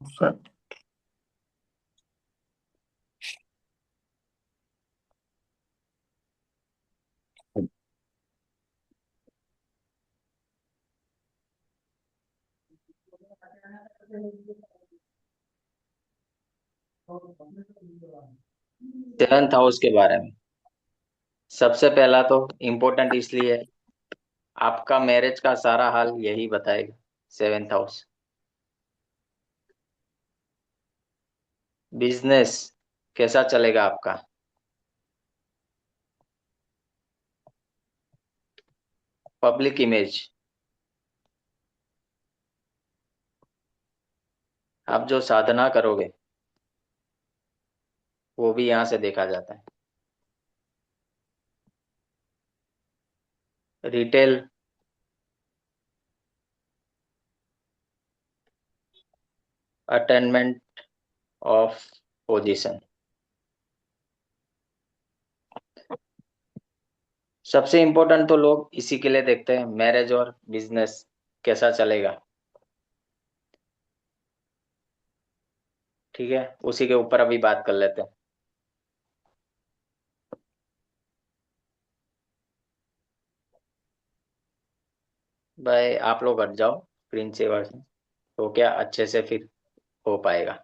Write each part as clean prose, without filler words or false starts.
Sir. 7th house के बारे में सबसे पहला तो इम्पोर्टेंट इसलिए है, आपका मैरिज का सारा हाल यही बताएगा 7th हाउस। बिजनेस कैसा चलेगा आपका। पब्लिक इमेज, आप जो साधना करोगे वो भी यहाँ से देखा जाता है। Retail, attainment of position. सबसे इम्पोर्टेंट तो लोग इसी के लिए देखते हैं, मैरिज और बिजनेस कैसा चलेगा। ठीक है, उसी के ऊपर अभी बात कर लेते हैं। भाई आप लोग हट जाओ स्क्रीन सेवर से, तो क्या अच्छे से फिर हो पाएगा।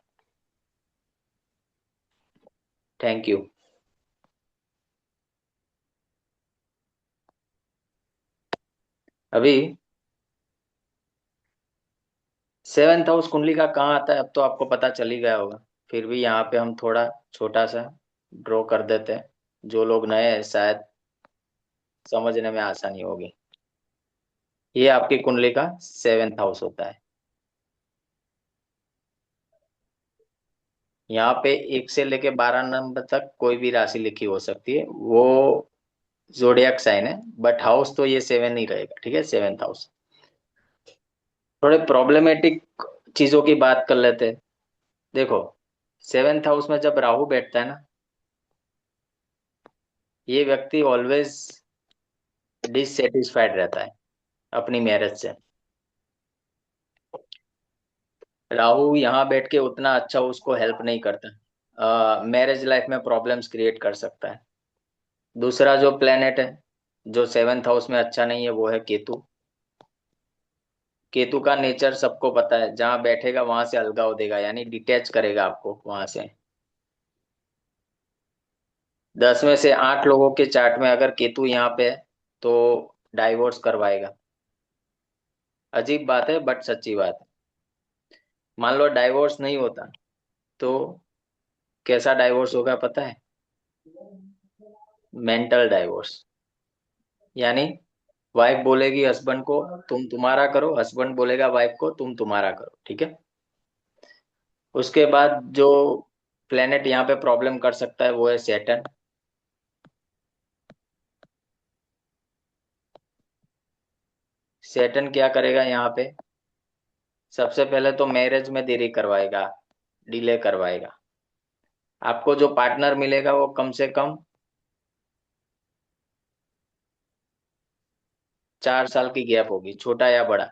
Thank you. अभी 7th हाउस कुंडली का कहाँ आता है अब तो आपको पता चल ही गया होगा, फिर भी यहाँ पे हम थोड़ा छोटा सा ड्रॉ कर देते हैं। जो लोग नए हैं शायद समझने में आसानी होगी। ये आपकी कुंडली का 7th हाउस होता है। यहाँ पे 1 से लेके 12 नंबर तक कोई भी राशि लिखी हो सकती है, वो जोडियक साइन है, बट हाउस तो ये 7 ही रहेगा। ठीक है, 7th हाउस। थोड़े प्रॉब्लमेटिक चीजों की बात कर लेते हैं। देखो, 7th हाउस में जब राहु बैठता है ना, ये व्यक्ति ऑलवेज डिससेटिस्फाइड रहता है अपनी मैरिज से। राहु यहाँ बैठ के उतना अच्छा उसको हेल्प नहीं करता, मैरिज लाइफ में प्रॉब्लम्स क्रिएट कर सकता है। दूसरा जो प्लेनेट है जो 7th हाउस में अच्छा नहीं है वो है केतु। केतु का नेचर सबको पता है, जहां बैठेगा वहां से अलगाव देगा, यानी डिटैच करेगा आपको वहां से। 10 में से 8 लोगों के चार्ट में अगर केतु यहाँ पे है तो डाइवोर्स करवाएगा। अजीब बात है बट सच्ची बात है। मान लो डाइवोर्स नहीं होता तो कैसा डाइवोर्स होगा पता है। मेंटल डाइवोर्स, यानी वाइफ बोलेगी हस्बैंड को तुम तुम्हारा करो, हस्बैंड बोलेगा वाइफ को तुम तुम्हारा करो। ठीक है। उसके बाद जो प्लेनेट यहाँ पे प्रॉब्लम कर सकता है वो है सैटर्न। सैटर्न क्या करेगा यहाँ पे, सबसे पहले तो मैरिज में देरी करवाएगा, डिले करवाएगा। आपको जो पार्टनर मिलेगा वो कम से कम 4 साल की गैप होगी, छोटा या बड़ा।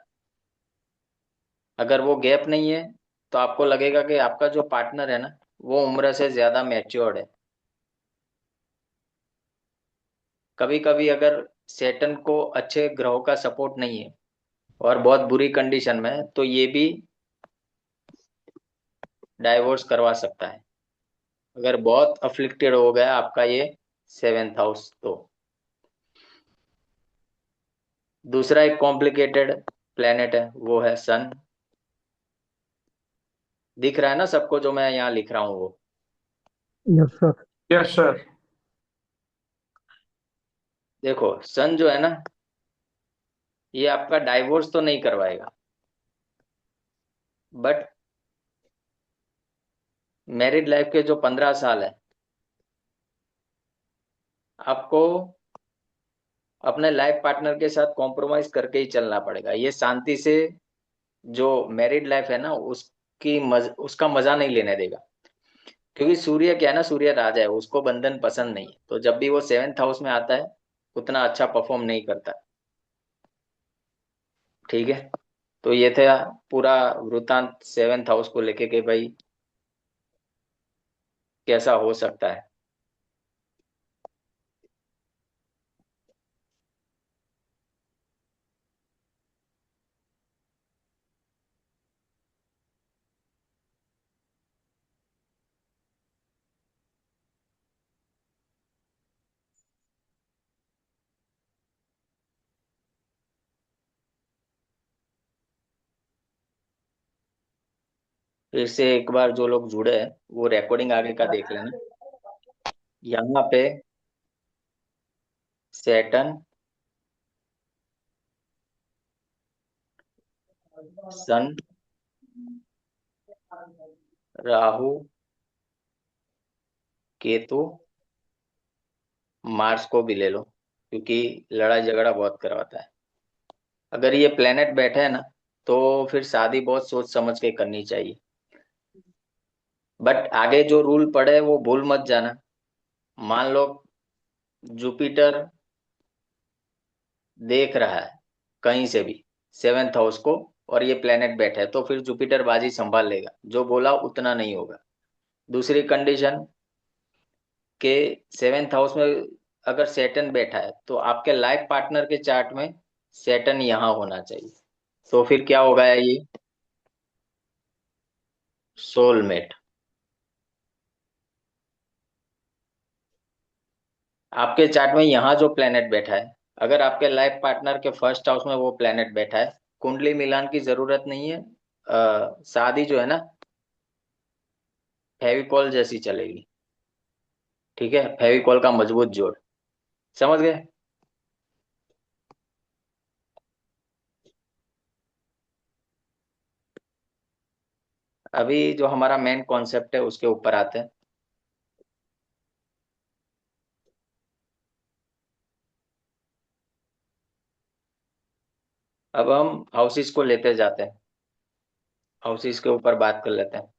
अगर वो गैप नहीं है तो आपको लगेगा कि आपका जो पार्टनर है ना वो उम्र से ज्यादा मैच्योर्ड है। कभी कभी अगर सैटर्न को अच्छे ग्रहों का सपोर्ट नहीं है और बहुत बुरी कंडीशन में है तो ये भी डाइवोर्स करवा सकता है, अगर बहुत अफ्लिक्टेड हो गया आपका ये 7th हाउस तो। दूसरा एक कॉम्प्लिकेटेड प्लेनेट है वो है सन। दिख रहा है ना सबको जो मैं यहाँ लिख रहा हूँ वो। Yes sir. Yes sir. देखो सन जो है ना, ये आपका डाइवोर्स तो नहीं करवाएगा, बट मैरिड लाइफ के जो 15 साल है आपको अपने लाइफ पार्टनर के साथ कॉम्प्रोमाइज करके ही चलना पड़ेगा। ये शांति से जो मैरिड लाइफ है ना उसका मजा नहीं लेने देगा। क्योंकि सूर्य क्या है ना, सूर्य राजा है, उसको बंधन पसंद नहीं है, तो जब भी वो 7th हाउस में आता है उतना अच्छा परफॉर्म नहीं करता। ठीक है। तो ये था पूरा वृत्तांत सेवेंथ हाउस को लेके कि भाई कैसा हो सकता है। फिर से एक बार जो लोग जुड़े हैं वो रिकॉर्डिंग आगे का देख लेना। यहाँ पे सैटर्न, सन, राहु, केतु, मार्स को भी ले लो क्योंकि लड़ाई झगड़ा बहुत करवाता है। अगर ये प्लेनेट बैठे है ना तो फिर शादी बहुत सोच समझ के करनी चाहिए। बट आगे जो रूल पड़े वो भूल मत जाना। मान लो जुपिटर देख रहा है कहीं से भी सेवेंथ हाउस को और ये प्लेनेट बैठा है तो फिर जुपिटर बाजी संभाल लेगा, जो बोला उतना नहीं होगा। दूसरी कंडीशन के सेवेंथ हाउस में अगर सैटर्न बैठा है तो आपके लाइफ पार्टनर के चार्ट में सैटर्न यहाँ होना चाहिए। तो फिर क्या होगा ये सोलमेट। आपके चार्ट में यहाँ जो प्लेनेट बैठा है अगर आपके लाइफ पार्टनर के फर्स्ट हाउस में वो प्लेनेट बैठा है, कुंडली मिलान की जरूरत नहीं है। शादी जो है ना फेविकॉल जैसी चलेगी। ठीक है, फेविकॉल का मजबूत जोड़। समझ गए? अभी जो हमारा मेन कॉन्सेप्ट है उसके ऊपर आते हैं। अब हम हाउसेस को लेते जाते हैं, हाउसेस के ऊपर बात कर लेते हैं।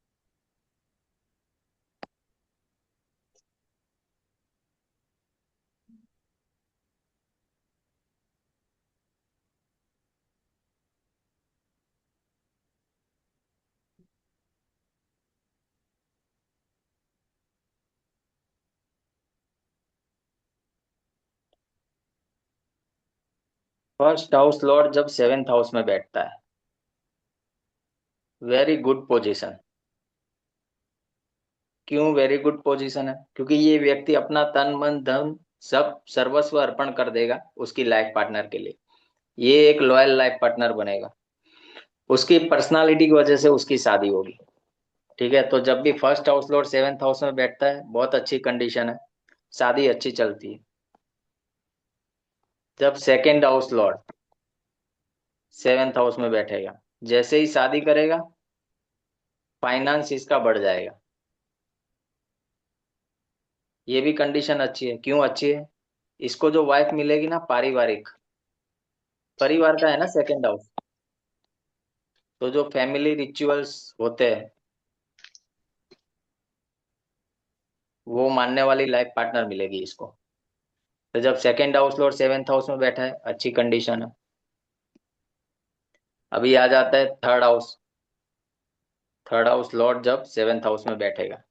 फर्स्ट हाउस लॉर्ड जब सेवेंथ हाउस में बैठता है, वेरी गुड पोजीशन। क्यों वेरी गुड पोजीशन है? क्योंकि ये व्यक्ति अपना तन मन धन सब सर्वस्व अर्पण कर देगा उसकी लाइफ पार्टनर के लिए। ये एक लॉयल लाइफ पार्टनर बनेगा। उसकी पर्सनालिटी की वजह से उसकी शादी होगी। ठीक है, तो जब भी first house Lord seventh house में बैठता है बहुत अच्छी कंडीशन है, शादी अच्छी चलती है। जब second house Lord seventh house में बैठेगा, जैसे ही शादी करेगा फाइनेंस इसका बढ़ जाएगा। ये भी कंडीशन अच्छी है। क्यों अच्छी है? इसको जो वाइफ मिलेगी ना पारिवारिक, परिवार का है ना सेकेंड हाउस, तो जो फैमिली रिचुअल्स होते हैं वो मानने वाली लाइफ पार्टनर मिलेगी इसको। तो जब second house Lord seventh house में बैठा है अच्छी कंडीशन है। अभी आ जाता है third house. Third house Lord जब सेवेंथ हाउस में बैठेगा,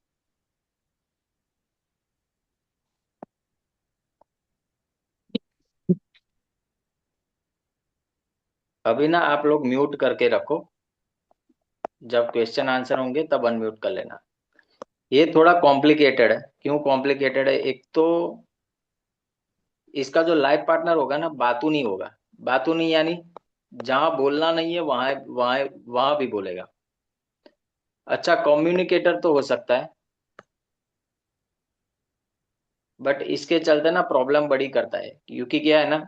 अभी ना आप लोग म्यूट करके रखो, जब क्वेश्चन आंसर होंगे तब अनम्यूट कर लेना। ये थोड़ा कॉम्प्लिकेटेड है। क्यों कॉम्प्लिकेटेड है? एक तो इसका जो लाइफ पार्टनर होगा ना बातू नहीं होगा। बातू नहीं यानी जहां बोलना नहीं है वहां वहां वहां भी बोलेगा। अच्छा कम्युनिकेटर तो हो सकता है, बट इसके चलते ना प्रॉब्लम बड़ी करता है क्योंकि क्या है ना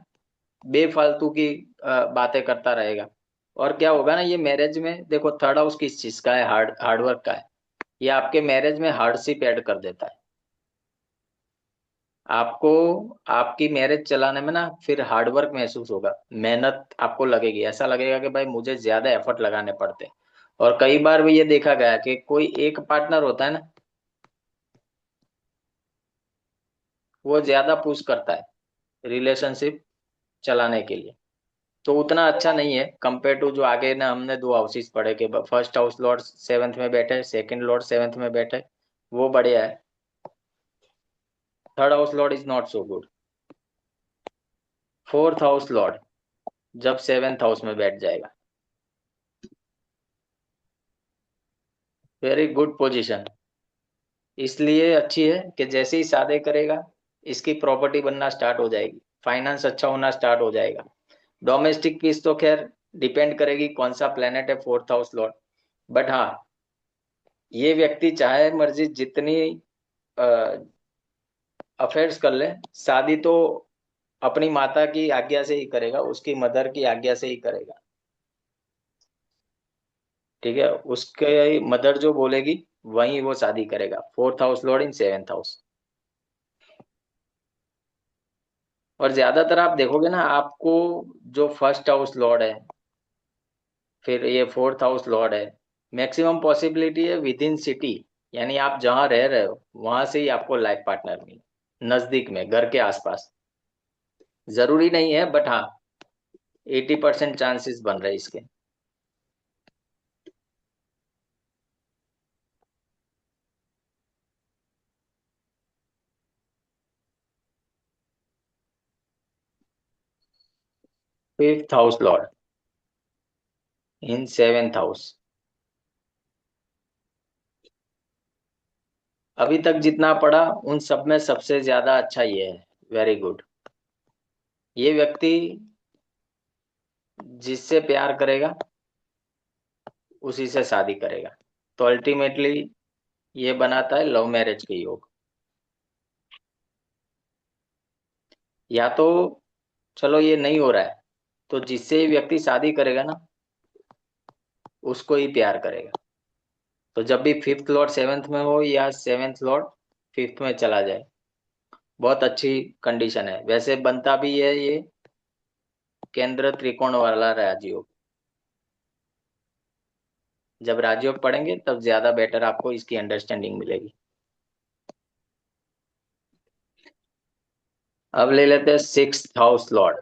बेफालतू की बातें करता रहेगा। और क्या होगा ना ये मैरिज में देखो थर्ड हाउस किस चीज का है? हार्डवर्क का है। ये आपके मैरिज में हार्डशिप ऐड कर देता है। आपको आपकी मैरिज चलाने में ना फिर हार्डवर्क महसूस होगा, मेहनत आपको लगेगी, ऐसा लगेगा कि भाई मुझे ज्यादा एफर्ट लगाने पड़ते हैं। और कई बार भी ये देखा गया कि कोई एक पार्टनर होता है ना वो ज्यादा पुश करता है रिलेशनशिप चलाने के लिए। तो उतना अच्छा नहीं है कंपेयर टू जो आगे ना हमने दो हाउसेस पढ़े कि फर्स्ट हाउस लॉर्ड सेवंथ में बैठे, सेकंड लॉर्ड सेवंथ में बैठे, वो बढ़िया है। Third house Lord is not so good. Fourth house Lord जब सेवेंथ हाउस में बैठ जाएगा, वेरी गुड पोजीशन। इसलिए अच्छी है कि जैसे ही शादी करेगा इसकी प्रॉपर्टी बनना स्टार्ट हो जाएगी, फाइनेंस अच्छा होना स्टार्ट हो जाएगा। डोमेस्टिक पीस तो खैर डिपेंड करेगी कौन सा प्लेनेट है फोर्थ हाउस लॉर्ड। बट हाँ, ये व्यक्ति चाहे मर्जी जितनी अफेयर्स कर ले, शादी तो अपनी माता की आज्ञा से ही करेगा, उसकी मदर की आज्ञा से ही करेगा। ठीक है, उसके मदर जो बोलेगी वही वो शादी करेगा। फोर्थ हाउस लॉर्ड इन सेवेंथ हाउस। और ज्यादातर आप देखोगे ना, आपको जो फर्स्ट हाउस लॉर्ड है, फिर ये फोर्थ हाउस लॉर्ड है, मैक्सिमम पॉसिबिलिटी है विद इन सिटी, यानी आप जहां रह रहे हो वहां से ही आपको लाइफ पार्टनर मिले, नजदीक में घर के आसपास। जरूरी नहीं है बट हाँ, 80% चांसेस बन रहे हैं इसके। फिफ्थ हाउस लॉर्ड इन सेवेंथ हाउस, अभी तक जितना पढ़ा उन सब में सबसे ज्यादा अच्छा ये है। Very good. ये व्यक्ति जिससे प्यार करेगा उसी से शादी करेगा, तो अल्टीमेटली ये बनाता है लव मैरिज के योग। या तो चलो ये नहीं हो रहा है, तो जिससे व्यक्ति शादी करेगा ना उसको ही प्यार करेगा। तो जब भी फिफ्थ लॉर्ड सेवेंथ में हो या सेवेंथ लॉर्ड फिफ्थ में चला जाए, बहुत अच्छी कंडीशन है। वैसे बनता भी है ये केंद्र त्रिकोण वाला राजयोग। जब राजयोग पढ़ेंगे तब ज्यादा बेटर आपको इसकी अंडरस्टैंडिंग मिलेगी। अब ले लेते हैं सिक्स्थ हाउस लॉर्ड।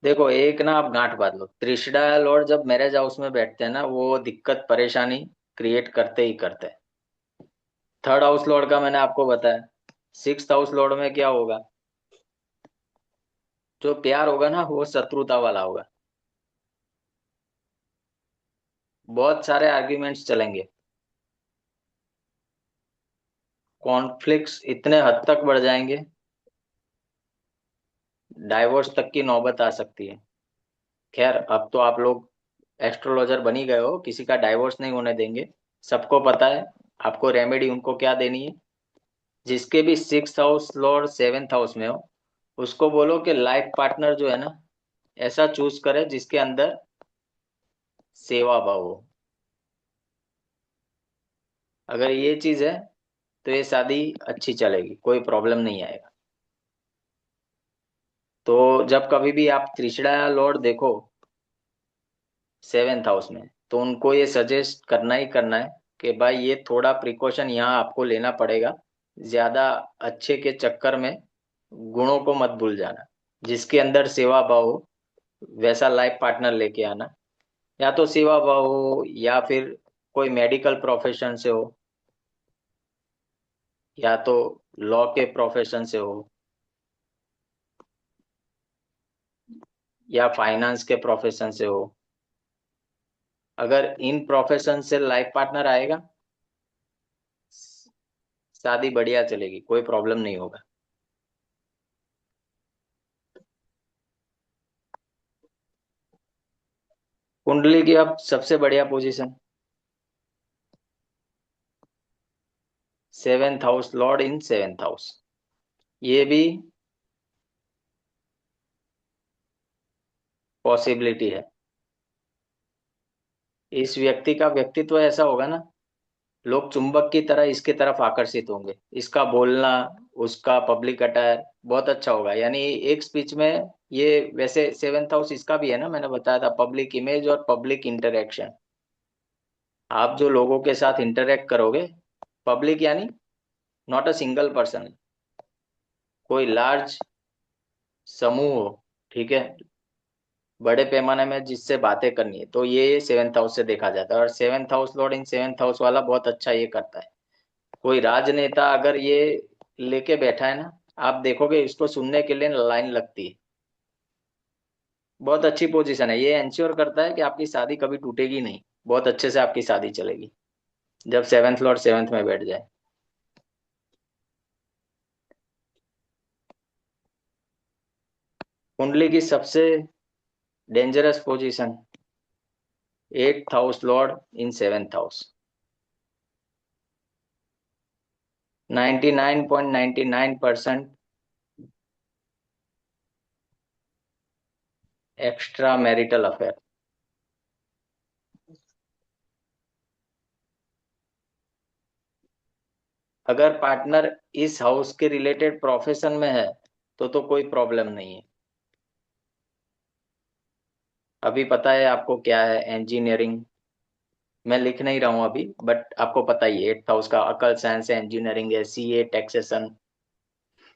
देखो एक ना आप गांठ बांध लो, त्रिशड़ा लॉर्ड जब मैरिज हाउस में बैठते हैं ना वो दिक्कत परेशानी क्रिएट करते ही करते हैं। थर्ड हाउस लॉर्ड का मैंने आपको बताया। सिक्स्थ हाउस लॉर्ड में क्या होगा, जो प्यार होगा ना वो शत्रुता वाला होगा। बहुत सारे आर्ग्यूमेंट्स चलेंगे, कॉन्फ्लिक्ट्स इतने हद तक बढ़ जाएंगे, डाइवोर्स तक की नौबत आ सकती है। खैर अब तो आप लोग एस्ट्रोलॉजर बनी गए हो, किसी का डाइवोर्स नहीं होने देंगे। सबको पता है आपको रेमेडी उनको क्या देनी है। जिसके भी six house Lord seventh house में हो, उसको बोलो कि लाइफ पार्टनर जो है ना ऐसा चूज करे जिसके अंदर सेवा भाव हो। अगर ये चीज है तो ये शादी अच्छी चलेगी, कोई प्रॉब्लम नहीं आएगा। तो जब कभी भी आप त्रिशड़ा लॉर्ड देखो सेवेंथ हाउस में, तो उनको ये सजेस्ट करना ही करना है कि भाई ये थोड़ा प्रिकॉशन यहाँ आपको लेना पड़ेगा। ज्यादा अच्छे के चक्कर में गुणों को मत भूल जाना। जिसके अंदर सेवा भाव हो वैसा लाइफ पार्टनर लेके आना। या तो सेवा भाव हो या फिर कोई मेडिकल प्रोफेशन से हो, या तो लॉ के प्रोफेशन से हो, या फाइनेंस के प्रोफेशन से हो। अगर इन प्रोफेशन से लाइफ पार्टनर आएगा, शादी बढ़िया चलेगी, कोई प्रॉब्लम नहीं होगा। कुंडली की अब सबसे बढ़िया पोजीशन सेवेंथ हाउस लॉर्ड इन सेवेंथ हाउस। ये भी पॉसिबिलिटी है। इस व्यक्ति का व्यक्तित्व ऐसा होगा ना, लोग चुंबक की तरह इसके तरफ आकर्षित होंगे। इसका बोलना, उसका पब्लिक अटायर बहुत अच्छा होगा। यानी एक स्पीच में ये, वैसे सेवेंथ हाउस इसका भी है ना, मैंने बताया था पब्लिक इमेज और पब्लिक इंटरेक्शन। आप जो लोगों के साथ इंटरेक्ट करोगे, पब्लिक यानी नॉट अ सिंगल पर्सन, कोई लार्ज समूह हो, ठीक है, बड़े पैमाने में जिससे बातें करनी है तो ये सेवेंथ हाउस से देखा जाता है। और सेवेंथ हाउस लॉर्ड इन सेवेंथ हाउस वाला बहुत अच्छा ये करता है। कोई राजनेता अगर ये लेके बैठा है ना, आप देखोगे इसको सुनने के लिए लाइन लगती है। बहुत अच्छी पोजीशन है, ये इंश्योर करता है कि आपकी शादी कभी टूटेगी नहीं, बहुत अच्छे से आपकी शादी चलेगी जब सेवेंथ लॉर्ड सेवेंथ में बैठ जाए। कुंडली की सबसे dangerous position, eighth house Lord इन seventh house. 99.99% extra marital affair. अगर पार्टनर इस हाउस के रिलेटेड प्रोफेशन में है तो कोई प्रॉब्लम नहीं है। अभी पता है आपको क्या है, इंजीनियरिंग। मैं लिख नहीं रहा हूँ अभी, बट आपको पता ही है एट्थ हाउस का अकल साइंस है, इंजीनियरिंग है, सीए, टैक्सेशन,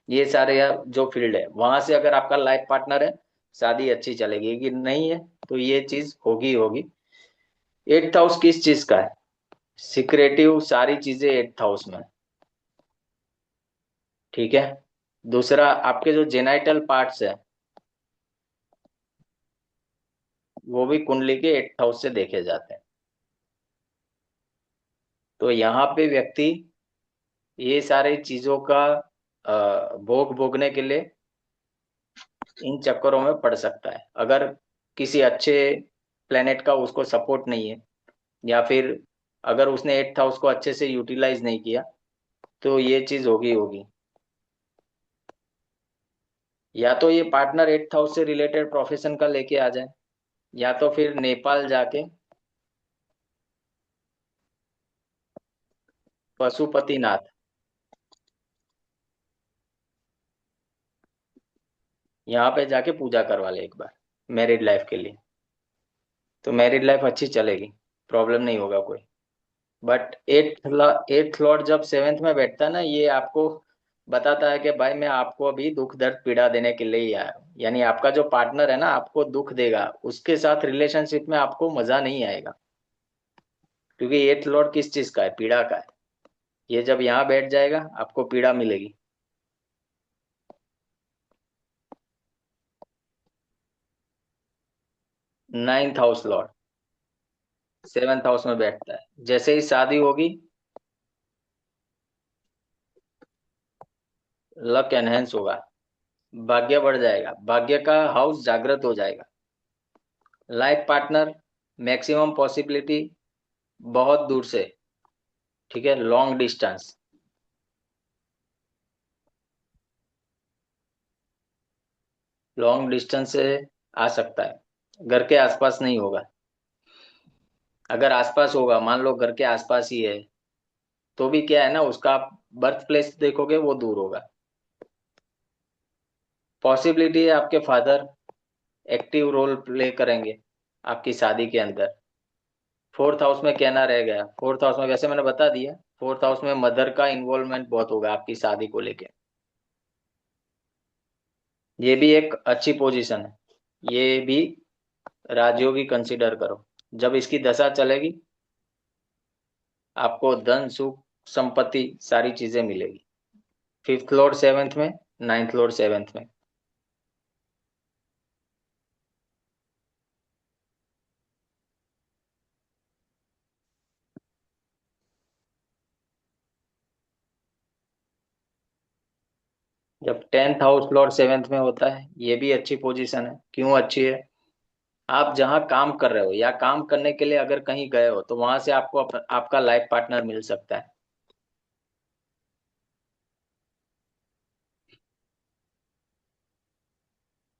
ये सारे जो फील्ड है वहां से अगर आपका लाइफ पार्टनर है, शादी अच्छी चलेगी। कि नहीं है तो ये चीज होगी ही होगी। एट्थ हाउस किस चीज का है? सिक्रेटिव सारी चीजें एट्थ हाउस में। ठीक है। दूसरा, आपके जो जेनाइटल पार्ट्स है वो भी कुंडली के एट्थ हाउस से देखे जाते हैं। तो यहाँ पे व्यक्ति ये सारी चीजों का भोग भोगने के लिए इन चक्करों में पड़ सकता है, अगर किसी अच्छे प्लेनेट का उसको सपोर्ट नहीं है, या फिर अगर उसने एट्थ हाउस को अच्छे से यूटिलाइज नहीं किया तो ये चीज होगी होगी। या तो ये पार्टनर एट्थ हाउस से रिलेटेड प्रोफेशन का लेके आ जाए, या तो फिर नेपाल जाके पशुपतिनाथ, यहाँ पे जाके पूजा करवा ले एक बार मैरिड लाइफ के लिए, तो मैरिड लाइफ अच्छी चलेगी, प्रॉब्लम नहीं होगा कोई। बट एट्थ लॉर्ड जब सेवेंथ में बैठता है ना, ये आपको बताता है कि भाई मैं आपको अभी दुख दर्द पीड़ा देने के लिए ही आया हूँ। यानी आपका जो पार्टनर है ना आपको दुख देगा, उसके साथ रिलेशनशिप में आपको मजा नहीं आएगा। क्योंकि एट्थ लॉर्ड किस चीज का है? पीड़ा का है। ये जब यहाँ बैठ जाएगा आपको पीड़ा मिलेगी। Ninth house Lord seventh house में बैठता है, जैसे ही शादी होगी लक एनहेंस होगा, भाग्य बढ़ जाएगा, भाग्य का हाउस जागृत हो जाएगा। लाइफ पार्टनर मैक्सिमम पॉसिबिलिटी बहुत दूर से, ठीक है, लॉन्ग डिस्टेंस। लॉन्ग डिस्टेंस से आ सकता है, घर के आसपास नहीं होगा। अगर आसपास होगा, मान लो घर के आसपास ही है, तो भी क्या है ना, उसका बर्थ प्लेस देखोगे वो दूर होगा। पॉसिबिलिटी है आपके फादर एक्टिव रोल प्ले करेंगे आपकी शादी के अंदर। फोर्थ हाउस में कहना रह गया, फोर्थ हाउस में वैसे मैंने बता दिया, फोर्थ हाउस में मदर का इन्वॉल्वमेंट बहुत होगा आपकी शादी को लेके। ये भी एक अच्छी पोजीशन है, ये भी राजयोगी कंसीडर करो। जब इसकी दशा चलेगी आपको धन सुख संपत्ति सारी चीजें मिलेगी। फिफ्थ लॉर्ड सेवेंथ में, नाइन्थ लॉर्ड सेवेंथ में। जब टेंथ हाउस लॉर्ड सेवेंथ में होता है, ये भी अच्छी पोजीशन है। क्यों अच्छी है? आप जहाँ काम कर रहे हो या काम करने के लिए अगर कहीं गए हो तो वहां से आपको आपका लाइफ पार्टनर मिल सकता है।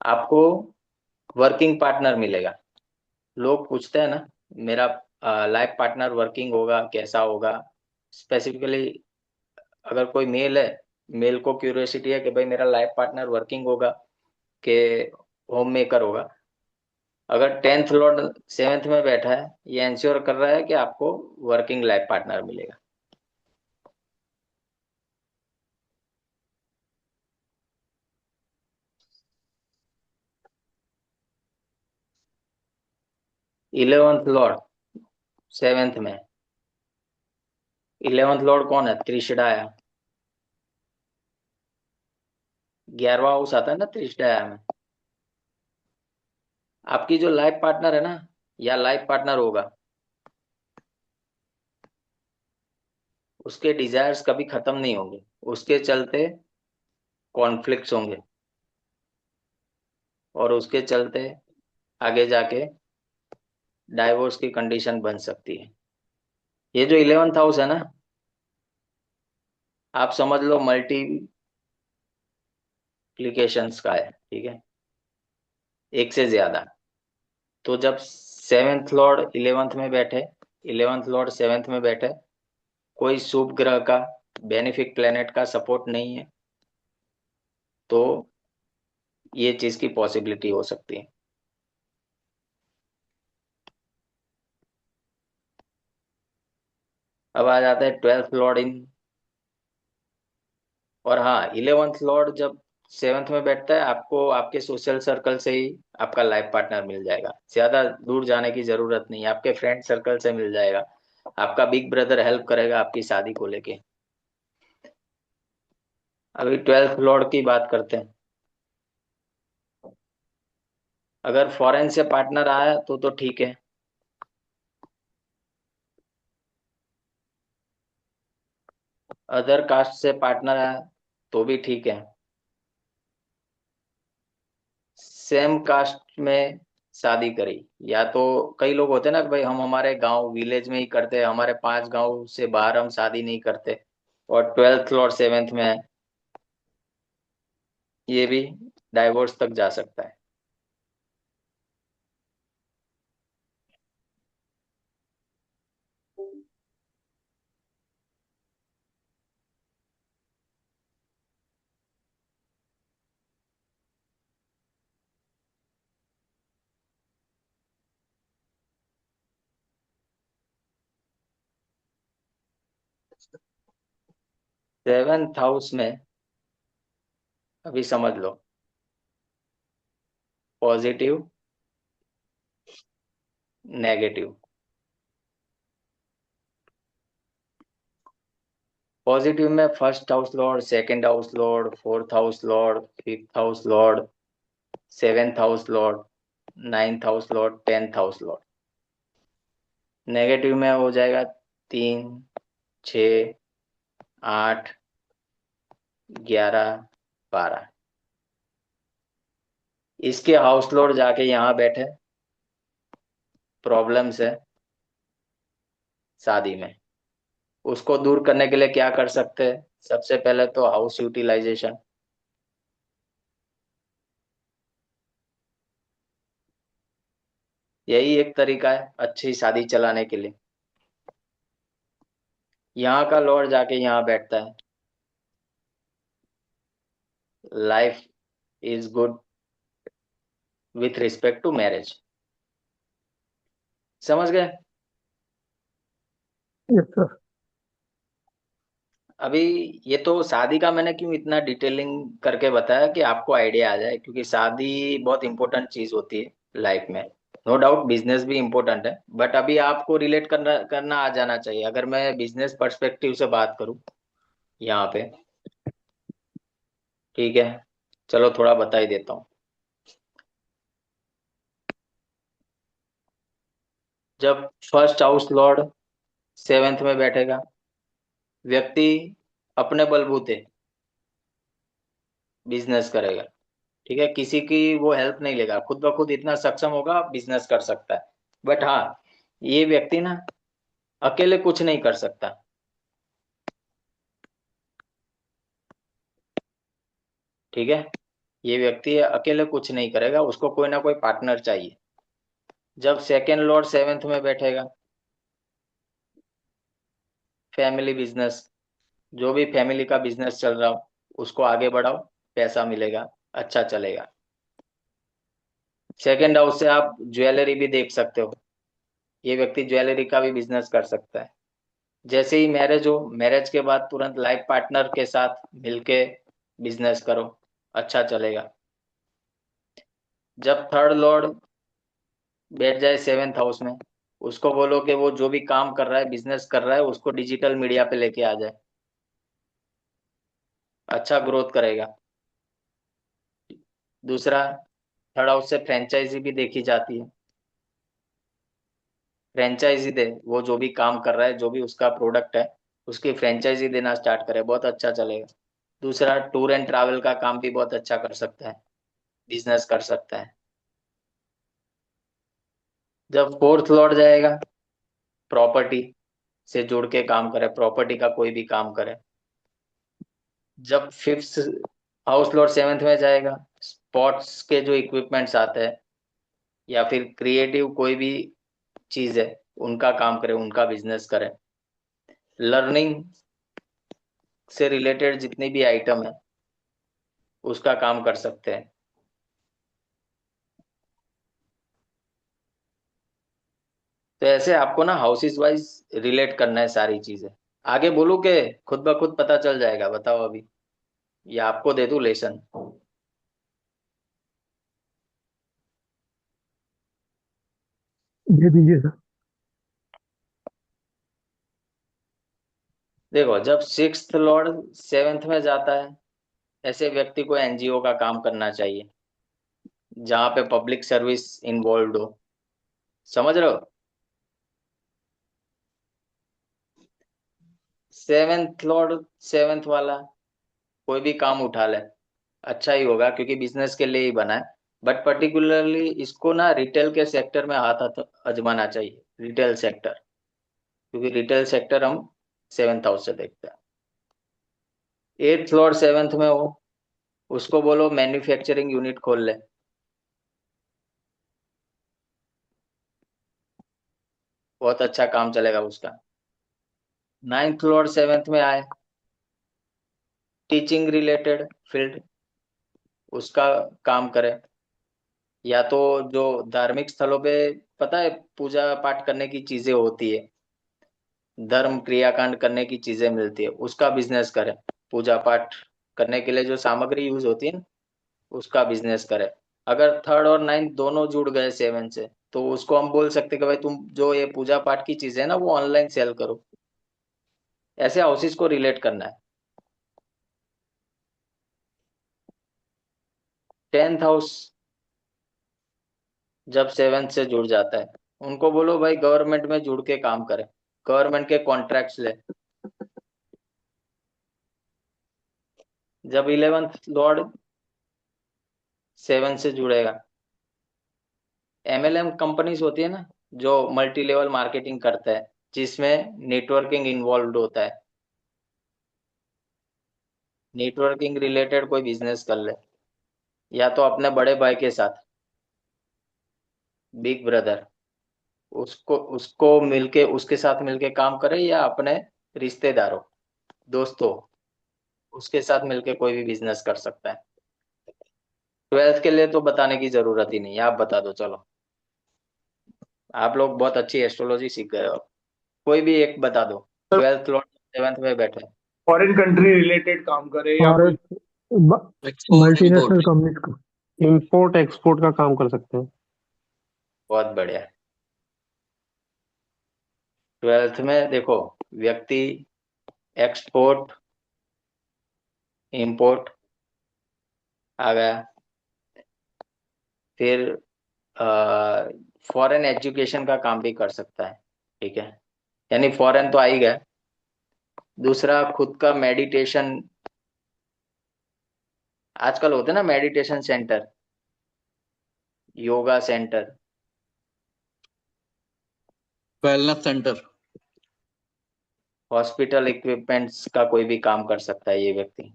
आपको वर्किंग पार्टनर मिलेगा। लोग पूछते हैं ना, मेरा लाइफ पार्टनर वर्किंग होगा कैसा होगा? स्पेसिफिकली अगर कोई मेल है, मेल को क्यूरियोसिटी है कि भाई मेरा लाइफ पार्टनर वर्किंग होगा कि होम मेकर होगा। अगर टेंथ लॉर्ड सेवेंथ में बैठा है, ये इंश्योर कर रहा है कि आपको वर्किंग लाइफ पार्टनर मिलेगा। 11th लॉर्ड 7th में। 11th लॉर्ड कौन है? त्रिशडाया। 11वां हाउस आता है ना त्रिशडाया में। आपकी जो लाइफ पार्टनर है ना, या लाइफ पार्टनर होगा, उसके डिजायर्स कभी खत्म नहीं होंगे, उसके चलते कॉन्फ्लिक्ट्स होंगे, और उसके चलते आगे जाके डाइवोर्स की कंडीशन बन सकती है। ये जो 11th हाउस है ना, आप समझ लो मल्टीप्लिकेशंस का है, ठीक है, एक से ज्यादा। तो जब 7th लॉर्ड 11th में बैठे, 11th लॉर्ड 7th में बैठे, कोई शुभ ग्रह का, बेनिफिक प्लेनेट का सपोर्ट नहीं है, तो ये चीज की पॉसिबिलिटी हो सकती है। अब आ जाता है 12th लॉर्ड इन। और हाँ, 11th लॉर्ड जब 7th में बैठता है, आपको आपके सोशल सर्कल से ही आपका लाइफ पार्टनर मिल जाएगा, ज्यादा दूर जाने की जरूरत नहीं है, आपके फ्रेंड सर्कल से मिल जाएगा। आपका बिग ब्रदर हेल्प करेगा आपकी शादी को लेके। अभी 12th लॉर्ड की बात करते हैं। अगर फॉरेन से पार्टनर आया तो ठीक है। अदर कास्ट से पार्टनर आया तो भी ठीक है। सेम कास्ट में शादी करी, या तो कई लोग होते हैं ना कि भाई हम हमारे गांव विलेज में ही करते हैं, हमारे 5 गांव से बाहर हम शादी नहीं करते, और 12th लॉर्ड 7th में है, ये भी डाइवोर्स तक जा सकता है। 7th हाउस में अभी समझ लो, पॉजिटिव, नेगेटिव। पॉजिटिव में first house Lord, second house Lord, fourth house Lord, fifth house Lord, 7th house Lord, 9th house Lord, 10th house Lord. Negative में हो जाएगा 3, 6, 8, 11, 12। इसके हाउस लॉर्ड जाके यहाँ बैठे, प्रॉब्लम्स है शादी में, उसको दूर करने के लिए क्या कर सकते हैं? सबसे पहले तो हाउस यूटिलाइजेशन। यही एक तरीका है अच्छी शादी चलाने के लिए। यहाँ का लॉर्ड जाके यहाँ बैठता है, life is good with respect to marriage. समझ गए? Yes sir. अभी ये तो शादी का मैंने क्यों इतना डिटेलिंग करके बताया कि आपको आइडिया आ जाए, क्योंकि शादी बहुत इंपॉर्टेंट चीज होती है लाइफ में। नो डाउट बिजनेस भी इंपॉर्टेंट है, बट अभी आपको रिलेट करना करना आ जाना चाहिए। अगर मैं बिजनेस पर्सपेक्टिव से बात करूं यहाँ पे, ठीक है, चलो थोड़ा बता ही देता हूँ। जब फर्स्ट हाउस लॉर्ड 7th में बैठेगा, व्यक्ति अपने बलबूते बिजनेस करेगा, ठीक है, किसी की वो हेल्प नहीं लेगा, खुद ब खुद इतना सक्षम होगा, बिजनेस कर सकता है। बट हाँ, ये व्यक्ति ना अकेले कुछ नहीं कर सकता, ठीक है, ये व्यक्ति अकेले कुछ नहीं करेगा, उसको कोई ना कोई पार्टनर चाहिए। जब सेकेंड लॉर्ड 7th में बैठेगा, फैमिली बिजनेस, जो भी फैमिली का बिजनेस चल रहा हो उसको आगे बढ़ाओ, पैसा मिलेगा, अच्छा चलेगा। सेकेंड हाउस से आप ज्वेलरी भी देख सकते हो, ये व्यक्ति ज्वेलरी का भी बिजनेस कर सकता है। जैसे ही मैरिज हो, मैरिज के बाद तुरंत लाइफ पार्टनर के साथ मिलके बिजनेस करो, अच्छा चलेगा। जब थर्ड लॉर्ड बैठ जाए 7th हाउस में, उसको बोलो कि वो जो भी काम कर रहा है, बिजनेस कर रहा है, उसको डिजिटल मीडिया पे लेके आ जाए, अच्छा ग्रोथ करेगा। दूसरा, थर्ड हाउस से फ्रेंचाइजी भी देखी जाती है। फ्रेंचाइजी दे, वो जो भी काम कर रहा है, जो भी उसका प्रोडक्ट है, उसकी फ्रेंचाइजी देना स्टार्ट करे, बहुत अच्छा चलेगा। दूसरा, टूर एंड ट्रैवल का काम भी बहुत अच्छा कर सकता है, बिजनेस कर सकता है। जब फोर्थ लॉर्ड जाएगा, प्रॉपर्टी से जुड़ के काम करे, प्रॉपर्टी का कोई भी काम करे। जब फिफ्थ हाउस लॉर्ड 7th में जाएगा, स्पोर्ट्स के जो इक्विपमेंट्स आते हैं, या फिर क्रिएटिव कोई भी चीज है, उनका काम करे, उनका बिजनेस करे। लर्निंग से रिलेटेड जितनी भी आइटम है, उसका काम कर सकते हैं। तो ऐसे आपको ना हाउसेस वाइज रिलेट करना है सारी चीजें। आगे बोलूं के खुद ब खुद पता चल जाएगा, बताओ अभी, या आपको दे दूं लेसन? दे दीजिए सर। देखो, जब सिक्स्थ लॉर्ड 7th में जाता है, ऐसे व्यक्ति को एनजीओ का काम करना चाहिए, जहां पे पब्लिक सर्विस इन्वॉल्व हो। समझ रहे हो? 7th लॉर्ड 7th वाला कोई भी काम उठा ले, अच्छा ही होगा, क्योंकि बिजनेस के लिए ही बना है। बट पर्टिकुलरली इसको ना रिटेल के सेक्टर में हाथ आजमाना चाहिए, रिटेल सेक्टर, क्योंकि रिटेल सेक्टर हम 7th हाउस से देखते हैं। 8th लॉर्ड 7th में हो, उसको बोलो मैन्युफैक्चरिंग यूनिट खोल ले, बहुत अच्छा काम चलेगा उसका। 9th लॉर्ड 7th में आए, टीचिंग रिलेटेड फील्ड, उसका काम करे। या तो जो धार्मिक स्थलों पे, पता है, पूजा पाठ करने की चीजें होती है, धर्म क्रियाकांड करने की चीजें मिलती है, उसका बिजनेस करे। पूजा पाठ करने के लिए जो सामग्री यूज होती है ना, उसका बिजनेस करे। अगर थर्ड और नाइन्थ दोनों जुड़ गए 7 से, तो उसको हम बोल सकते हैं कि भाई तुम जो ये पूजा पाठ की चीजें है ना, वो ऑनलाइन सेल करो। ऐसे हाउसेस को रिलेट करना है। 10th हाउस जब 7 से जुड़ जाता है, उनको बोलो भाई गवर्नमेंट में जुड़ के काम करे, गवर्नमेंट के कॉन्ट्रैक्ट्स ले। जब 11th लॉर्ड 7 से जुड़ेगा, एमएलएम कंपनीज होती है ना, जो मल्टी लेवल मार्केटिंग करता है, जिसमें नेटवर्किंग इन्वॉल्व होता है, नेटवर्किंग रिलेटेड कोई बिजनेस कर ले, या तो अपने बड़े भाई के साथ, बिग ब्रदर, उसको उसको मिलके, उसके साथ मिलके काम करे, या अपने रिश्तेदारों, दोस्तों, उसके साथ मिलके कोई भी बिजनेस कर सकता है। 12th के लिए तो बताने की जरूरत ही नहीं है, आप बता दो चलो। आप लोग बहुत अच्छी एस्ट्रोलॉजी सीख गए हो, कोई भी एक बता दो। 12th लॉर्ड 7th में बैठे। फॉरेन कंट्री रिलेटेड काम करे या और कोई एक्सपोर्ट मल्टीनेशनल इंपोर्ट कंपनीज को। इंपोर्ट एक्सपोर्ट का काम कर सकते हैं। बहुत बढ़िया। 12th में देखो, व्यक्ति एक्सपोर्ट इंपोर्ट आ गया, फिर फॉरेन एजुकेशन का काम भी कर सकता है, ठीक है, यानी फॉरेन तो आ ही गया। दूसरा, खुद का मेडिटेशन, आजकल होते हैं ना meditation centre, yoga centre, wellness centre. Hospital equipments का कोई भी काम कर सकता है ये व्यक्ति।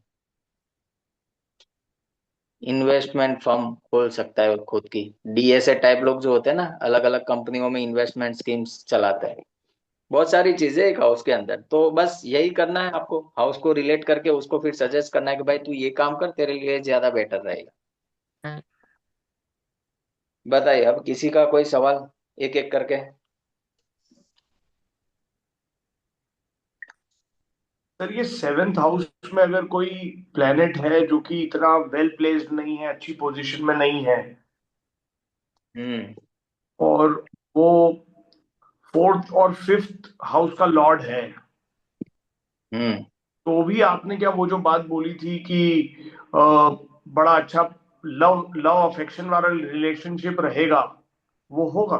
इन्वेस्टमेंट फर्म खोल सकता है खुद की, डीएसए टाइप लोग जो होते हैं ना, अलग अलग कंपनियों में इन्वेस्टमेंट स्कीम्स चलाते हैं। बहुत सारी चीजें एक हाउस के अंदर, तो बस यही करना है आपको, हाउस को रिलेट करके उसको फिर सजेस्ट करना है कि भाई तू ये काम कर, तेरे लिए ज्यादा बेटर रहेगा। बताइए अब किसी का कोई सवाल, एक एक करके। सर ये 7th हाउस में अगर कोई प्लेनेट है जो कि इतना वेल प्लेस्ड नहीं है, अच्छी पोजीशन में नहीं है, हम्म और वो फोर्थ और फिफ्थ हाउस का लॉर्ड है, तो भी आपने क्या वो जो बात बोली थी कि बड़ा अच्छा लव लव अफेक्शन वाला रिलेशनशिप रहेगा, वो होगा?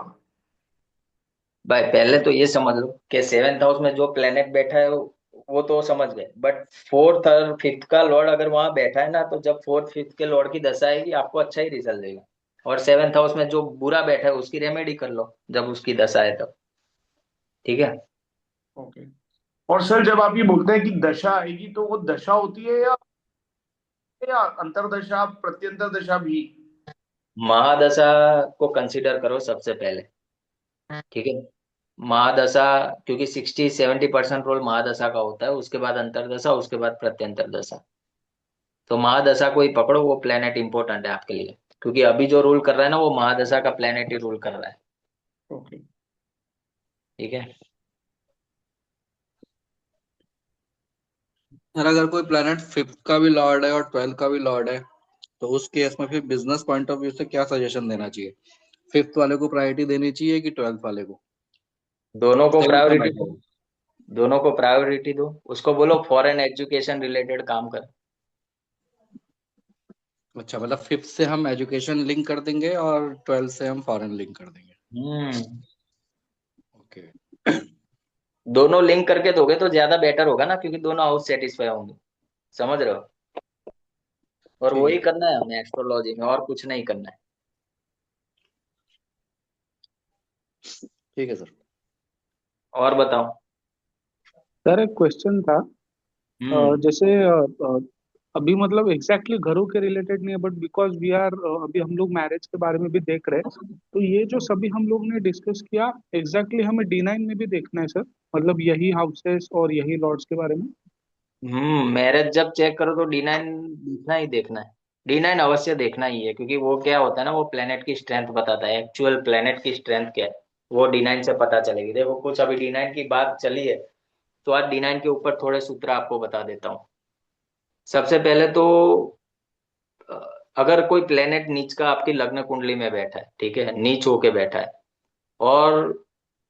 भाई पहले तो ये समझ लो कि सेवेंथ हाउस में जो प्लेनेट बैठा है वो तो समझ गए, बट फोर्थ और फिफ्थ का लॉर्ड अगर वहां बैठा है ना, तो जब फोर्थ फिफ्थ के लॉर्ड की दशा आएगी आपको अच्छा ही रिजल्ट देगा। और सेवेंथ हाउस में जो बुरा बैठा है उसकी रेमेडी कर लो जब उसकी दशा है तब। ठीक है। ओके। और सर जब आप ये बोलते हैं कि दशा आएगी, तो वो दशा होती है या अंतरदशा प्रत्यंतर दशा भी? महादशा को कंसीडर करो सबसे पहले। ठीक है। महादशा, क्योंकि 60-70% रोल महादशा का होता है, उसके बाद अंतरदशा, उसके बाद प्रत्यंतर दशा। तो महादशा को ही पकड़ो, वो प्लेनेट इंपॉर्टेंट है आपके लिए, क्योंकि अभी जो रूल कर रहा है ना वो महादशा का प्लेनेट ही रूल कर रहा है। ओके। ठीक है। और अगर कोई प्लेनेट फिफ्थ का भी लॉर्ड है और ट्वेल्थ का भी लॉर्ड है, तो उस केस में फिर बिजनेस पॉइंट ऑफ व्यू से क्या सजेशन देना चाहिए? फिफ्थ वाले को प्रायोरिटी देनी चाहिए कि ट्वेल्थ वाले को? दोनों को सेवन्थ का प्रायोरिटी मैटर दो। है। दोनों को प्रायोरिटी दो, उसको बोलो फॉरेन एजुकेशन रिलेटेड काम कर। अच्छा, मतलब फिफ्थ से हम एजुकेशन लिंक कर देंगे और ट्वेल्थ से हम फॉरेन लिंक कर देंगे। हम्म। ओके। दोनों लिंक करके दोगे तो ज्यादा बेटर होगा ना, क्योंकि दोनों हाउस सेटिस्फाई होंगे। समझ रहे हो? और ठीक वही है। करना है हमें एस्ट्रोलॉजी में, और कुछ नहीं करना है। ठीक है सर। और बताओ। सर एक क्वेश्चन था। हम्म। जैसे अभी मतलब एग्जैक्टली घरों के रिलेटेड नहीं है, बट बिकॉज वी आर अभी हम लोग मैरिज के बारे में भी देख रहे हैं, तो ये जो सभी हम लोग ने डिस्कस किया एग्जैक्टली हमें D9 में भी देखना है सर, मतलब यही हाउसेस और यही लॉर्ड्स के बारे में। मैरिज जब चेक करो तो D9 देखना ही देखना है। D9 अवश्य देखना ही है, क्योंकि वो क्या होता है ना, वो प्लेनेट की स्ट्रेंथ बताता है, एक्चुअल प्लेनेट की स्ट्रेंथ क्या है वो D9 से पता चलेगी। देखो कुछ अभी D9 की बात चली है, तो आज D9 के ऊपर थोड़े सूत्र आपको बता देता हूँ। सबसे पहले तो अ, अगर कोई प्लेनेट नीच का आपकी लग्न कुंडली में बैठा है, ठीक है, नीच होके बैठा है, और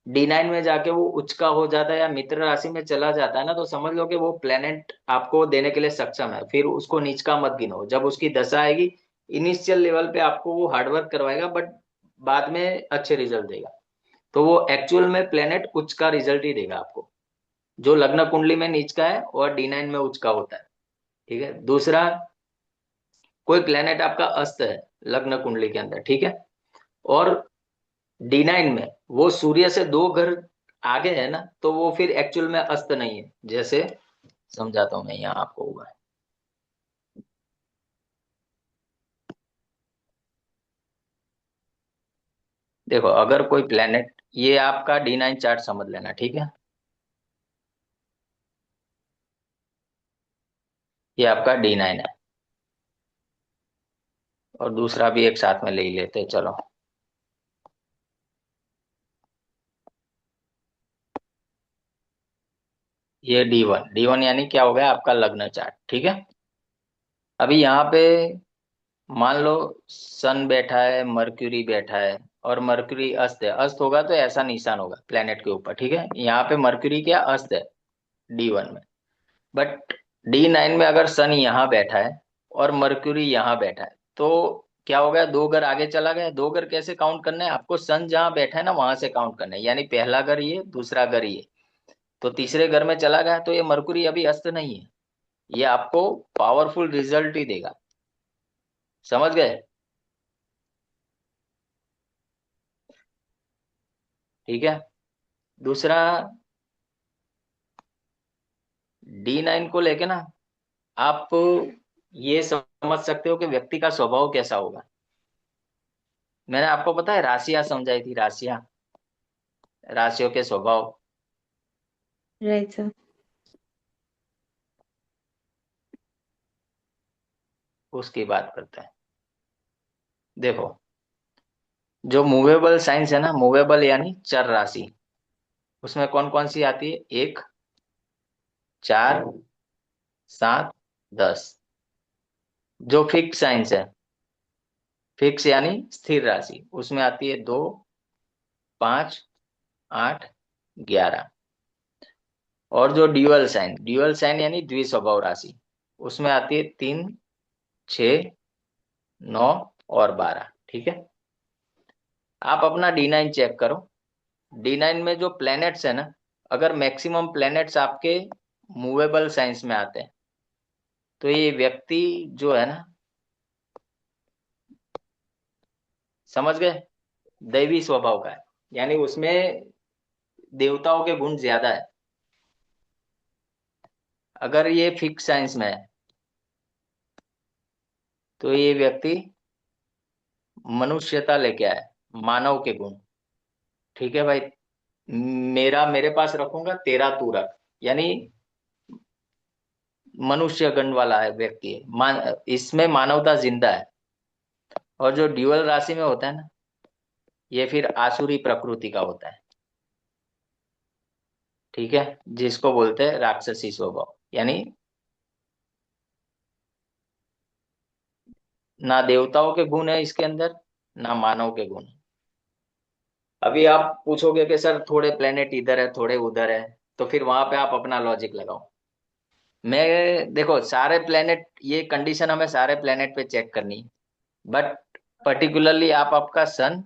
D9 में जाके वो उच्च का हो जाता है या मित्र राशि में चला जाता है ना, तो समझ लो कि वो प्लेनेट आपको देने के लिए सक्षम है। फिर उसको नीच का मत गिनो। जब उसकी दशा आएगी, इनिशियल लेवल पे आपको वो हार्डवर्क करवाएगा, बट बाद में अच्छे रिजल्ट देगा। तो वो एक्चुअल में प्लेनेट उच्च का रिजल्ट ही देगा आपको, जो लग्न कुंडली में नीच का है और D9 में उच्च का होता है। ठीक है। दूसरा, कोई प्लेनेट आपका अस्त है लग्न कुंडली के अंदर, ठीक है, और D9 में वो सूर्य से 2 घर आगे है ना, तो वो फिर एक्चुअल में अस्त नहीं है। जैसे समझाता हूं मैं यहाँ आपको हुआ। देखो अगर कोई प्लेनेट, ये आपका D9 चार्ट समझ लेना, ठीक है, ये आपका D9 है। और दूसरा भी एक साथ में ले ही लेते हैं, चलो। ये D1 यानी क्या हो गया आपका लग्न चार्ट, ठीक है। अभी यहाँ पे मान लो सन बैठा है, मर्क्यूरी बैठा है, और मर्क्यूरी अस्त है। अस्त होगा तो ऐसा निशान होगा प्लेनेट के ऊपर, ठीक है। यहाँ पे मर्क्यूरी क्या अस्त है D1 में, बट D9 में अगर सन यहाँ बैठा है और मर्क्यूरी यहाँ बैठा है, तो क्या हो गया, 2 घर आगे चला गया। 2 घर कैसे काउंट करना है आपको, सन जहाँ बैठा है ना वहां से काउंट करना है, यानी पहला घर ये, दूसरा घर ये, तो तीसरे घर में चला गया, तो ये मर्क्यूरी अभी अस्त नहीं है, ये आपको पावरफुल रिजल्ट ही देगा। समझ गए? ठीक है। दूसरा, D9 को लेके ना आप ये समझ सकते हो कि व्यक्ति का स्वभाव कैसा होगा। मैंने आपको पता है राशियां समझाई थी, राशियां, राशियों के स्वभाव, राइट सर। उसकी बात करते हैं। देखो जो मूवेबल साइंस है ना, मूवेबल यानी चर राशि, उसमें कौन कौन सी आती है, 1, 4, 7, 10। जो फिक्स साइंस है, फिक्स यानी स्थिर राशि, उसमें आती है 2, 5, 8, 11। और जो ड्यूअल साइन यानी द्विस्वभाव राशि, उसमें आती है 3, 6, 9 और 12। ठीक है, आप अपना D9 चेक करो। D9 में जो प्लैनेट्स है ना, अगर मैक्सिमम प्लैनेट्स आपके मूवेबल साइंस में आते हैं तो ये व्यक्ति जो है ना, समझ गए, दैवी स्वभाव का है, यानी उसमें देवताओं के गुण ज्यादा है। अगर ये फिक्स साइंस में है तो ये व्यक्ति मनुष्यता लेके आए, मानव के गुण। ठीक है भाई, मेरे पास रखूंगा, तेरा तू रख, यानी मनुष्य गण वाला है व्यक्ति है, इसमें मानवता जिंदा है। और जो ड्यूअल राशि में होता है ना, ये फिर आसुरी प्रकृति का होता है। ठीक है, जिसको बोलते हैं राक्षसी स्वभाव, यानी ना देवताओं के गुण है इसके अंदर, ना मानव के गुण। अभी आप पूछोगे कि सर थोड़े प्लेनेट इधर है थोड़े उधर है, तो फिर वहां पे आप अपना लॉजिक लगाओ। मैं देखो, सारे प्लेनेट, ये कंडीशन हमें सारे प्लेनेट पे चेक करनी है, बट पर्टिकुलरली आप आपका सन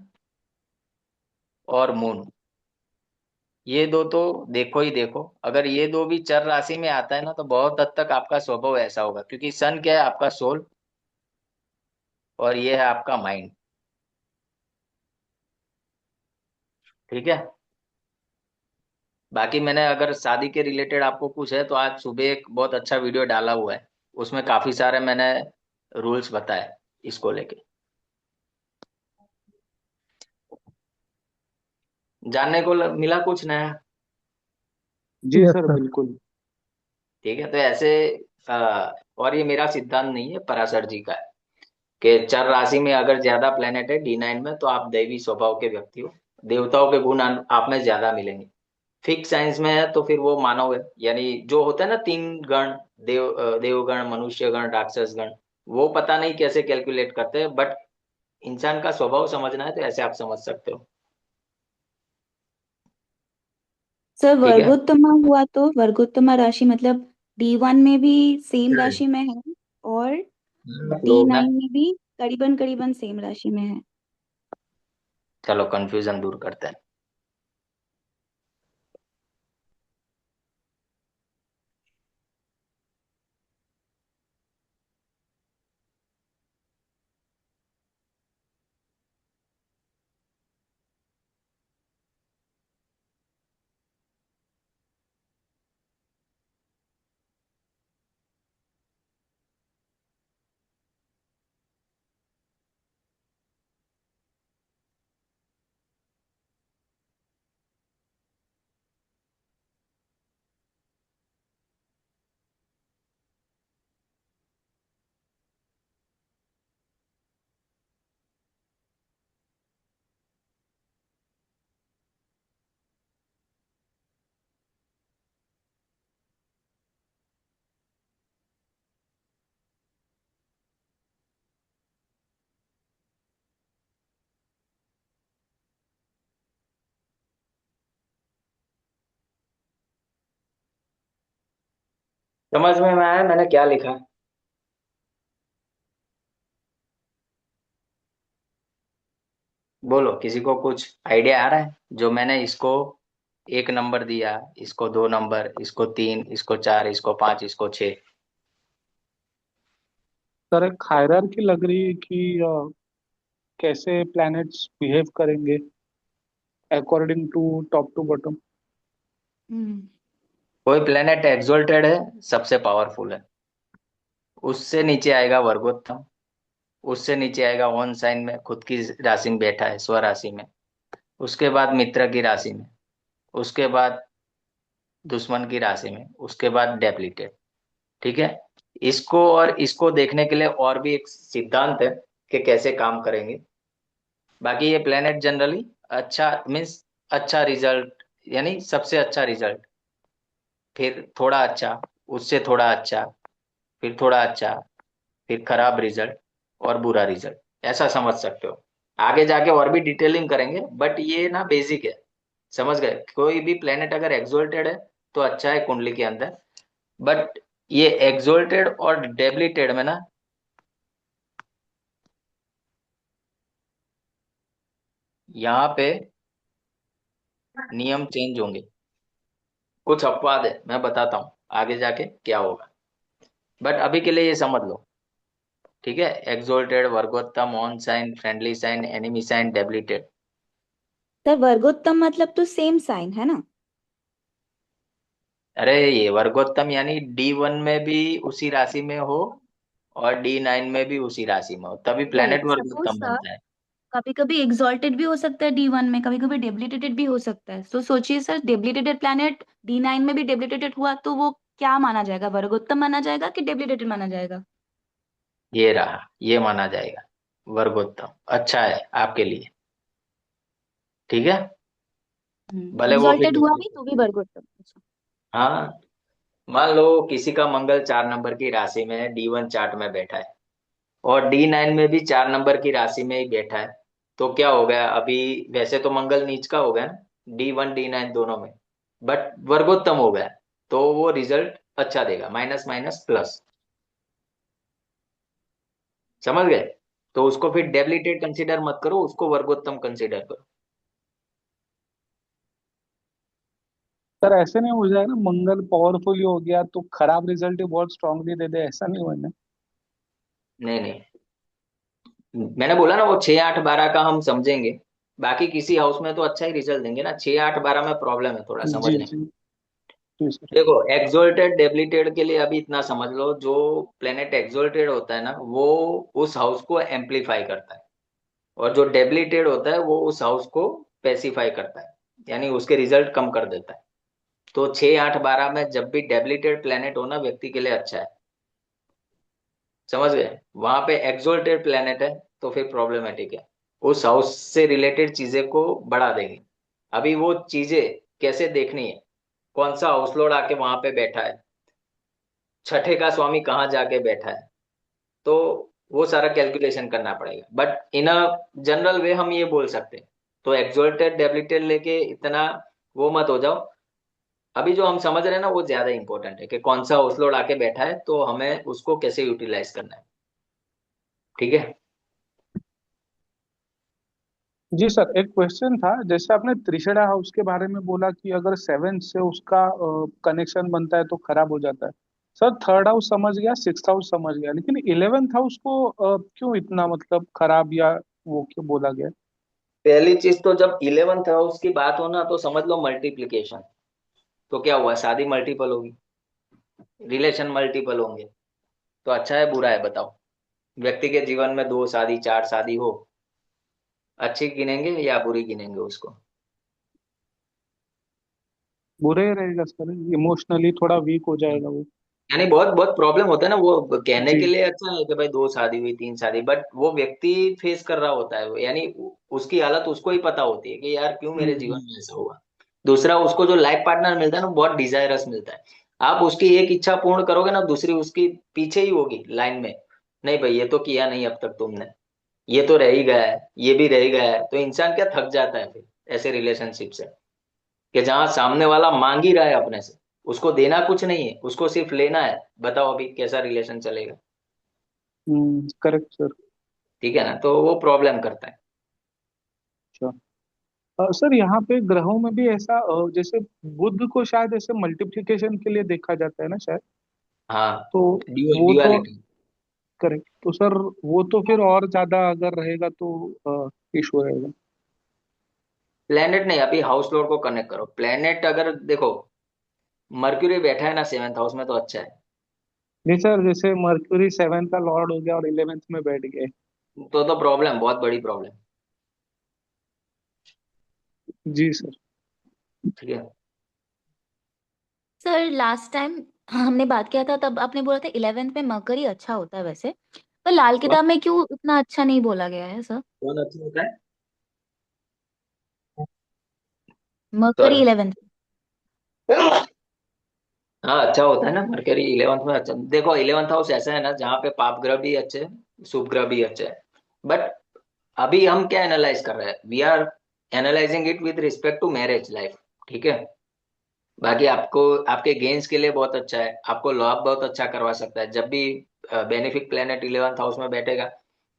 और मून, ये दो तो देखो ही देखो। अगर ये दो भी चर राशि में आता है ना, तो बहुत हद तक आपका स्वभाव ऐसा होगा, क्योंकि सन क्या है, आपका सोल, और ये है आपका माइंड। ठीक है, बाकी मैंने अगर शादी के रिलेटेड आपको कुछ है तो आज सुबह एक बहुत अच्छा वीडियो डाला हुआ है, उसमें काफी सारे मैंने रूल्स बताए इसको लेके। जानने को मिला कुछ नया? जी यस सर, सर। बिल्कुल। ठीक है, तो ऐसे और ये मेरा सिद्धांत नहीं है, पराशर जी का है कि चर राशि में अगर ज्यादा प्लेनेट है D9 में, तो आप दैवी स्वभाव के व्यक्ति हो, देवताओं के गुण आप में ज्यादा मिलेंगे। फिक्स साइंस में है तो फिर वो मानव है, यानी जो होता है ना तीन गण, देवगण, मनुष्य गण, राक्षस गण, वो पता नहीं कैसे कैलकुलेट करते हैं, बट इंसान का स्वभाव समझना है तो ऐसे आप समझ सकते हो। सर ठीक है, वर्गोत्तमा हुआ तो वर्गोत्तमा राशि मतलब D1 में भी सेम राशि में है और लोग ना, D9 में भी करीबन करीबन सेम राशि में है। चलो कंफ्यूजन दूर करते हैं। समझ में आया मैंने क्या लिखा? बोलो, किसी को कुछ आइडिया आ रहा है? जो मैंने इसको 1 नंबर दिया, इसको 2 नंबर, इसको 3, इसको 4, इसको 5, इसको 6। सर एक हायरार्की लग रही है कि कैसे प्लैनेट्स बिहेव करेंगे according to top to bottom. Hmm. कोई प्लेनेट एक्सोल्टेड है, सबसे पावरफुल है, उससे नीचे आएगा वर्गोत्तम, उससे नीचे आएगा ओन साइन में, खुद की राशि में बैठा है, स्व राशि में, उसके बाद मित्र की राशि में, उसके बाद दुश्मन की राशि में, उसके बाद डेप्लीटेड। ठीक है, इसको और इसको देखने के लिए और भी एक सिद्धांत है कि कैसे काम करेंगे। बाकी ये प्लेनेट जनरली अच्छा मीन्स अच्छा रिजल्ट, यानी सबसे अच्छा रिजल्ट, फिर थोड़ा अच्छा, उससे थोड़ा अच्छा, फिर थोड़ा अच्छा, फिर खराब रिजल्ट और बुरा रिजल्ट, ऐसा समझ सकते हो। आगे जाके और भी डिटेलिंग करेंगे, बट ये ना बेसिक है, समझ गए। कोई भी प्लेनेट अगर एक्सोल्टेड है तो अच्छा है कुंडली के अंदर, बट ये एक्सोल्टेड और डेबिलिटेड में ना यहाँ पे नियम चेंज होंगे, कुछ अपवाद है, मैं बताता हूँ आगे जाके क्या होगा, बट अभी के लिए ये समझ लो, ठीक है। एक्सोल्टेड, वर्गोत्तम, own sign, friendly sign, enemy sign, debilitated. Sir वर्गोत्तम मतलब तो सेम साइन है ना? अरे ये वर्गोत्तम यानी D1 में भी उसी राशि में हो और D9 में भी उसी राशि में हो, तभी प्लेनेट नहीं, सपोज वर्गोत्तम सर बनता है। कभी कभी एग्जॉल्टेड भी हो सकता है D1 में, कभी कभी डेबिलिटेटेड भी हो सकता है। तो सोचिए सर, डेबिलिटेटेड प्लैनेट D9 में भी डेबिलिटेटेड हुआ तो वो क्या माना जाएगा? वर्गोत्तम माना जाएगा कि डेबिलिटेटेड माना जाएगा? ये रहा, ये माना जाएगा वर्गोत्तम, अच्छा है आपके लिए, ठीक है। भले वो फिर एग्जॉल्टेड हुआ भी तो भी वर्गोत्तम। अच्छा। हाँ, मान लो किसी का मंगल 4 नंबर की राशि में है, D1 चार्ट में बैठा है, और D9 में भी 4 नंबर की राशि में ही बैठा है, तो क्या हो गया अभी? वैसे तो मंगल नीच का हो गया ना, D1 D9 दोनों में, बट वर्गोत्तम हो गया, तो वो रिजल्ट अच्छा देगा, माइनस माइनस प्लस, समझ गए। तो उसको फिर डेबिलिटेड कंसीडर मत करो, उसको वर्गोत्तम कंसीडर करो। सर ऐसे नहीं हो जाए ना, मंगल पावरफुल हो गया तो खराब रिजल्ट ही बहुत स्ट्रांगली दे दे, ऐसा नहीं होना। नहीं नहीं, मैंने बोला ना वो 6 8 12 का हम समझेंगे, बाकी किसी हाउस में तो अच्छा ही रिजल्ट देंगे ना, 6 8 12 में प्रॉब्लम है थोड़ा जी समझने। जी जी सर। देखो एक्सोल्टेड डेबिलिटेड के लिए अभी इतना समझ लो, जो प्लेनेट एक्सोल्टेड होता है ना वो उस हाउस को एम्पलीफाई करता है, और जो डेबिलिटेड होता है वो उस हाउस को पेसिफाई करता है, यानी उसके रिजल्ट कम कर देता है। तो 6 8 12 में जब भी डेबिलिटेड प्लेनेट होना व्यक्ति के लिए अच्छा है, समझ गए। वहां पे एक्सोल्टेड प्लेनेट है तो फिर प्रॉब्लमेटिक है, उस हाउस से रिलेटेड चीजें को बढ़ा देंगे। अभी वो चीजें कैसे देखनी है, कौन सा हाउस लॉर्ड आके वहां पे बैठा है, छठे का स्वामी कहाँ जाके बैठा है, तो वो सारा कैलकुलेशन करना पड़ेगा, बट इन अ जनरल वे हम ये बोल सकते हैं। तो एक्सोल्टेड डेबिलिटेड लेके इतना वो मत हो जाओ, अभी जो हम समझ रहे हैं ना वो ज्यादा इंपॉर्टेंट है कि कौन सा हाउस लॉर्ड आके बैठा है, तो हमें उसको कैसे यूटिलाइज करना है, ठीक है। जी सर, एक क्वेश्चन था, जैसे आपने त्रिशेरा हाउस के बारे में बोला कि अगर सेवन से उसका कनेक्शन बनता है तो खराब हो जाता है। सर थर्ड हाउस समझ गया, सिक्स्थ हाउस समझ गया, लेकिन इलेवेंथ हाउस को क्यों इतना मतलब खराब या वो क्यों बोला गया? पहली चीज तो जब 11th हाउस की बात हो ना तो समझ लो मल्टीप्लीकेशन, तो क्या हुआ, शादी मल्टीपल होगी, रिलेशन मल्टीपल होंगे, तो अच्छा है बुरा है बताओ? व्यक्ति के जीवन में 2 शादी 4 शादी हो, अच्छी गिनेंगे या बुरी गिनेंगे उसको? बुरे रहेगा सर, इमोशनली थोड़ा वीक हो जाएगा वो। यानी बहुत बहुत प्रॉब्लम होता है ना, वो कहने जी। के लिए अच्छा है कि भाई 2 शादी हुई 3 शादी, बट वो व्यक्ति फेस कर रहा होता है, यानी उसकी हालत उसको ही पता होती है कि यार क्यों मेरे जीवन हम्म। में ऐसा हुआ। दूसरा, उसको जो लाइफ पार्टनर मिलता है ना बहुत डिजायरस मिलता है, आप उसकी एक इच्छा पूर्ण करोगे ना दूसरी उसकी पीछे ही होगी लाइन में, नहीं भाई ये तो किया नहीं अब तक तुमने, ये तो रह ही गया है, ये भी रह ही गया है, तो इंसान क्या थक जाता है फिर ऐसे रिलेशनशिप से, कि जहां सामने वाला मांग ही रहा है अपने से, उसको देना कुछ नहीं है, उसको सिर्फ लेना है, बताओ अभी कैसा रिलेशन चलेगा? Correct sir. ठीक है ना, तो वो प्रॉब्लम करता है। अच्छा। सर यहाँ पे ग्रहों में भी ऐसा जैसे बुध को शायद ऐसे मल्टीप्लिकेशन के लिए देखा जाता है ना शायद। हाँ, तो वो तो ड्यूअलिटी। करेक्ट, तो सर वो तो फिर और ज्यादा अगर रहेगा तो इशू रहेगा। प्लेनेट नहीं, अभी हाउस लॉर्ड को कनेक्ट करो, प्लेनेट अगर देखो मर्क्यूरी बैठा है ना 7th हाउस में तो अच्छा है, नहीं सर, जैसे मर्क्यूरी सेवन का लॉर्ड हो गया और इलेवेंथ में बैठ गए। तो प्रॉब्लम, बहुत बड़ी प्रॉब्लम, जी सर। ठीक है। सर लास्ट टाइम हमने बात किया था तब आपने बोला था 11th में मकरी अच्छा होता है वैसे, पर लाल कौन किताब में क्यों इतना अच्छा नहीं बोला गया है सर? कौन अच्छा होता है? मकरी सॉरी। 11th। हाँ अच्छा होता है ना, मरकरी 11th में अच्छा, देखो 11th हाउस ऐसा है ना जहाँ पे पाप ग्रह भी अच्छे हैं, शुभ ग्रह भी अच्छे हैं, बट अभी हम क्या एनालाइज कर रहे हैं, we are analysing it with respect to marriage life, ठीक है। बाकी आपको आपके गेन्स के लिए बहुत अच्छा है, आपको लॉ बहुत अच्छा करवा सकता है। जब भी बेनिफिक प्लेनेट 11th हाउस में बैठेगा,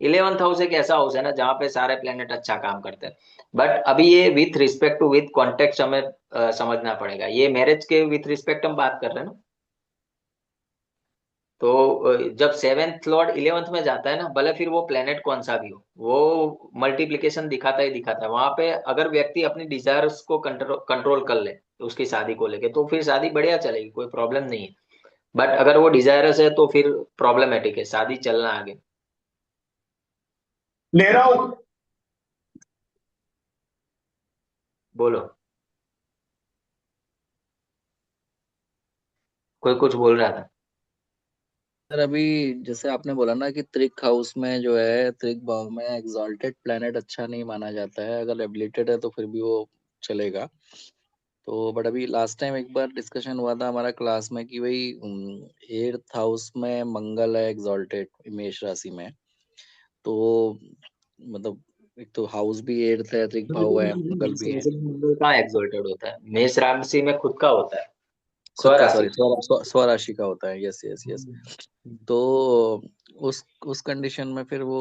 11th हाउस एक ऐसा हाउस है ना जहाँ पे सारे प्लेनेट अच्छा काम करते हैं। बट अभी ये with respect to with context हमें समझना पड़ेगा। ये मैरिज के विथ रिस्पेक्ट हम बात कर रहे हैं ना। तो जब 7th लॉर्ड 11th में जाता है ना, भले फिर वो प्लेनेट कौन सा भी हो, वो मल्टीप्लिकेशन दिखाता ही दिखाता है वहां पे। अगर व्यक्ति अपनी डिजायर्स को कंट्रोल कर ले उसकी शादी को लेके, तो फिर शादी बढ़िया चलेगी, कोई प्रॉब्लम नहीं है। बट अगर वो डिजायरस है तो फिर प्रॉब्लमेटिक है शादी चलना आगे। ले रहा हूं। बोलो, कोई कुछ बोल रहा था। सर अभी जैसे आपने बोला ना कि त्रिक हाउस में जो है, त्रिक भाव में एग्जॉल्टेड प्लेनेट अच्छा नहीं माना जाता है, अगर एबिलिटेड है तो फिर भी वो चलेगा। तो बट अभी लास्ट टाइम एक बार डिस्कशन हुआ था हमारा क्लास में कि भाई 8th हाउस में मंगल है एग्जॉल्टेड मेष राशि में। तो मतलब एक तो हाउस भी 8th है, त्रिक भाव है, मंगल भी है। कहाँ एक्सोल्टेड होता है, मेष राशि में खुद का होता है, खुद का, स्वराशि। सॉरी, स्वराशि का होता है। Yes yes yes. तो उस कंडीशन में फिर वो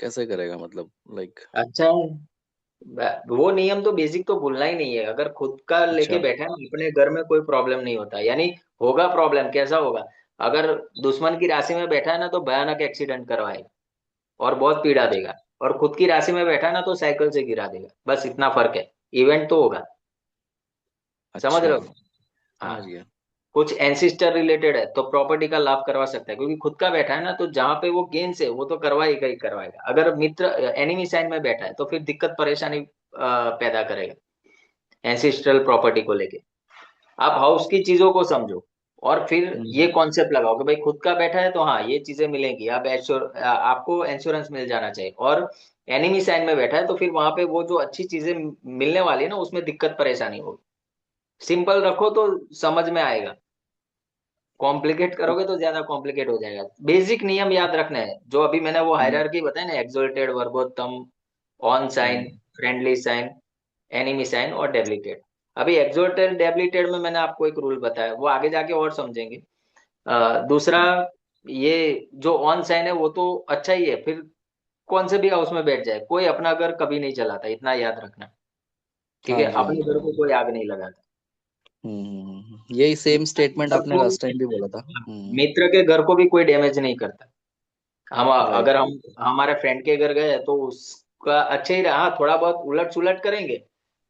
कैसे करेगा, मतलब लाइक। अच्छा है, वो नियम तो बेसिक तो भूलना ही नहीं है। अगर खुद का लेके अच्छा। बैठा है ना अपने घर में, कोई प्रॉब्लम नहीं होता। यानी होगा प्रॉब्लम, कैसा होगा, अगर दुश्मन की राशि में बैठा है ना तो भयानक एक्सीडेंट करवाएगा और बहुत पीड़ा देगा। और खुद की राशि में बैठा है ना तो साइकिल से गिरा देगा। बस इतना फर्क है, इवेंट तो होगा। समझ रहे अच्छा, हो। हाँ, समझ गया। कुछ एंसिस्टर रिलेटेड है तो प्रॉपर्टी का लाभ करवा सकता है, क्योंकि खुद का बैठा है ना, तो जहां पे वो गेन से वो तो करवाएगा ही करवाएगा। अगर मित्र एनिमी साइन में बैठा है तो फिर दिक्कत परेशानी पैदा करेगा एंसिस्ट्रल प्रॉपर्टी को लेके। आप हाउस की चीजों को समझो और फिर ये हम्म। कॉन्सेप्ट लगाओ कि भाई खुद का बैठा है तो हाँ ये चीजें मिलेंगी। आप आपको इंश्योरेंस मिल जाना चाहिए। और एनिमी साइन में बैठा है तो फिर वहां पे वो जो अच्छी चीजें मिलने वाली है ना, उसमें दिक्कत परेशानी होगी। सिंपल रखो तो समझ में आएगा, कॉम्प्लिकेट करोगे तो ज्यादा कॉम्प्लिकेट हो जाएगा। बेसिक नियम याद रखना है जो अभी मैंने वो हम्म। हायरार्की बताई ना, एक्सोल्टेड, वर्गोत्तम, own sign, hmm. Friendly sign, enemy sign और डेबिलिटेड। अभी एक्सोल्टेड डेबिलिटेड में मैंने आपको एक रूल बताया, वो आगे जाके और समझेंगे। दूसरा, ये जो ऑन साइन है वो तो अच्छा ही है, फिर कौन से भी हाउस में बैठ जाए कोई अपना घर कभी नहीं चलाता, इतना याद रखना। ठीक हाँ है, जी, हाँ अपने जी, घर हाँ को जी। कोई आग नहीं लगाता। यही सेम स्टेटमेंट घर आपने को, लास्ट टाइम भी बोला था। मित्र के घर को भी कोई डैमेज नहीं करता। हम राइट। अगर हम हमारे फ्रेंड के घर गए तो उसका अच्छा ही रहा, हाँ, थोड़ा बहुत उलट सुलट करेंगे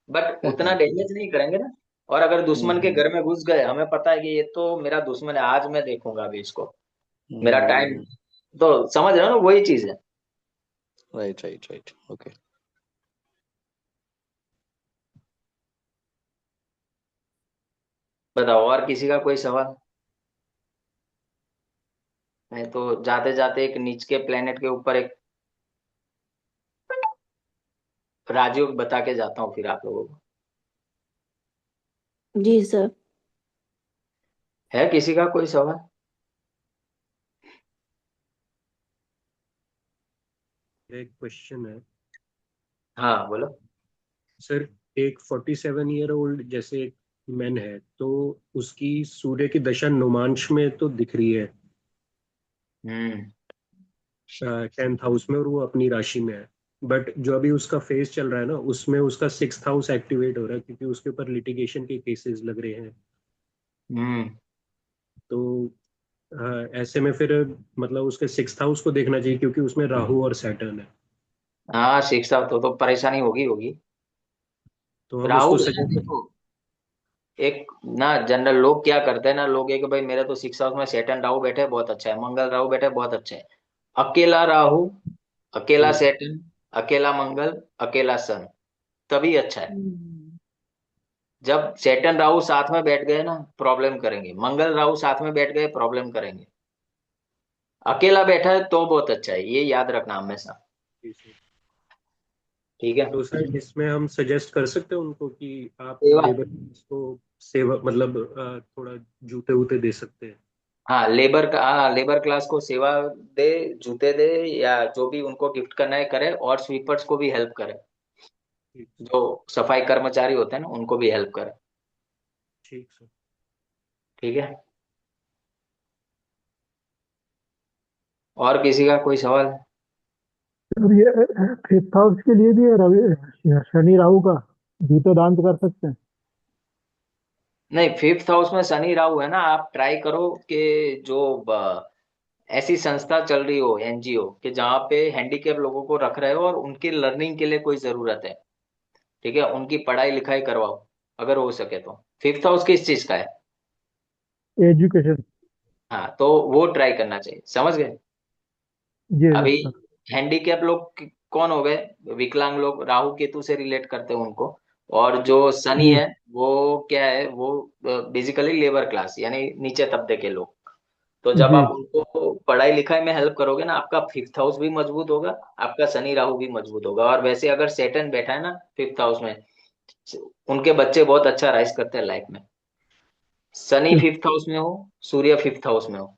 बट उतना डैमेज नहीं करेंगे ना। और अगर दुश्मन के घर में घुस गए, हमें पता है कि ये तो मेरा दुश्मन है, आज मैं देखूंगा अभी इसको, मेरा टाइम। तो समझ रहे हो ना, वही चीज है। Right right right, okay. बताओ, और किसी का कोई सवाल? नहीं तो जाते जाते एक नीच के प्लेनेट के ऊपर एक राजयोग बता के जाता हूँ फिर आप लोगों को। जी सर। है किसी का कोई सवाल? एक क्वेश्चन है हाँ बोलो। सर। एक 47 ईयर ओल्ड जैसे एक मैन है, तो उसकी सूर्य की दशा नुमांश में तो दिख रही है हम्म 10th हाउस में, और वो अपनी राशि में है। बट जो अभी उसका फेज चल रहा है ना, उसमें उसका 6th हाउस एक्टिवेट हो रहा है, क्योंकि उसके ऊपर लिटिगेशन के केसेस लग रहे हैं। हम्म तो ऐसे में फिर मतलब उसके 6th हाउस को देखना चाहिए, क्योंकि उसमें राहु और सैटर्न है। हाँ, शिक्षा तो परेशानी होगी होगी। तो हम राहु उसको है ना, सजेस्ट। देखो, एक ना जनरल लोग क्या करते हैं ना, लोग एक भाई मेरे तो 6 हाउस में सैटर्न राहु बैठे बहुत अच्छा है, मंगल राहु बैठे बहुत अच्छा है। अकेला राहु, अकेला सैटर्न, अकेला मंगल, अकेला सन, तभी अच्छा है। जब सैटर्न राहु साथ में बैठ गए ना, प्रॉब्लम करेंगे। मंगल राहु साथ में बैठ गए, प्रॉब्लम करेंगे। अकेला बैठा है तो बहुत अच्छा है, ये याद रखना हमेशा। ठीक है। तो सर इसमें हम सजेस्ट कर सकते हैं उनको कि आप सेवा, देवर इसको सेवा मतलब थोड़ा जूते वूते दे सकते हैं। हाँ लेबर क्लास को सेवा दे, जूते दे, या जो भी उनको गिफ्ट करना है करे, और स्वीपर्स को भी हेल्प करे, ठीक जो सफाई कर्मचारी होते हैं ना उनको भी हेल्प करे। ठीक सर। ठीक है, और किसी का कोई सवाल? सर ये फिफ्थ हाउस के लिए भी है रवि, शनि राहु का भी तो दान कर सकते हैं। नहीं, फिफ्थ हाउस में शनि राहु है ना, आप ट्राई करो कि जो ऐसी संस्था चल रही हो, एनजीओ, कि जहाँ पे हैंडीकैप लोगों को रख रहे हो और उनकी लर्निंग के लिए कोई जरूरत है, ठीक है, उनकी पढ़ाई लिखाई करवाओ अगर हो सके तो। फिफ्थ हाउस किस चीज का है? एजुकेशन। हाँ, तो वो ट्राई करना चाहिए, समझ गए? जी अभी सर। हैंडीकैप लोग कौन हो गए? विकलांग लोग, राहु केतु से रिलेट करते हैं उनको। और जो शनि जी है वो क्या है, वो बेसिकली लेबर क्लास यानी नीचे तबके के लोग। तो जब जी। आप उनको पढ़ाई लिखाई में हेल्प करोगे ना, आपका फिफ्थ हाउस भी मजबूत होगा, आपका शनि राहु भी मजबूत होगा। और वैसे अगर सेटन बैठा है ना फिफ्थ हाउस में, उनके बच्चे बहुत अच्छा राइज करते हैं लाइफ में। शनि ठीक। फिफ्थ हाउस में हो, सूर्य फिफ्थ हाउस में हो,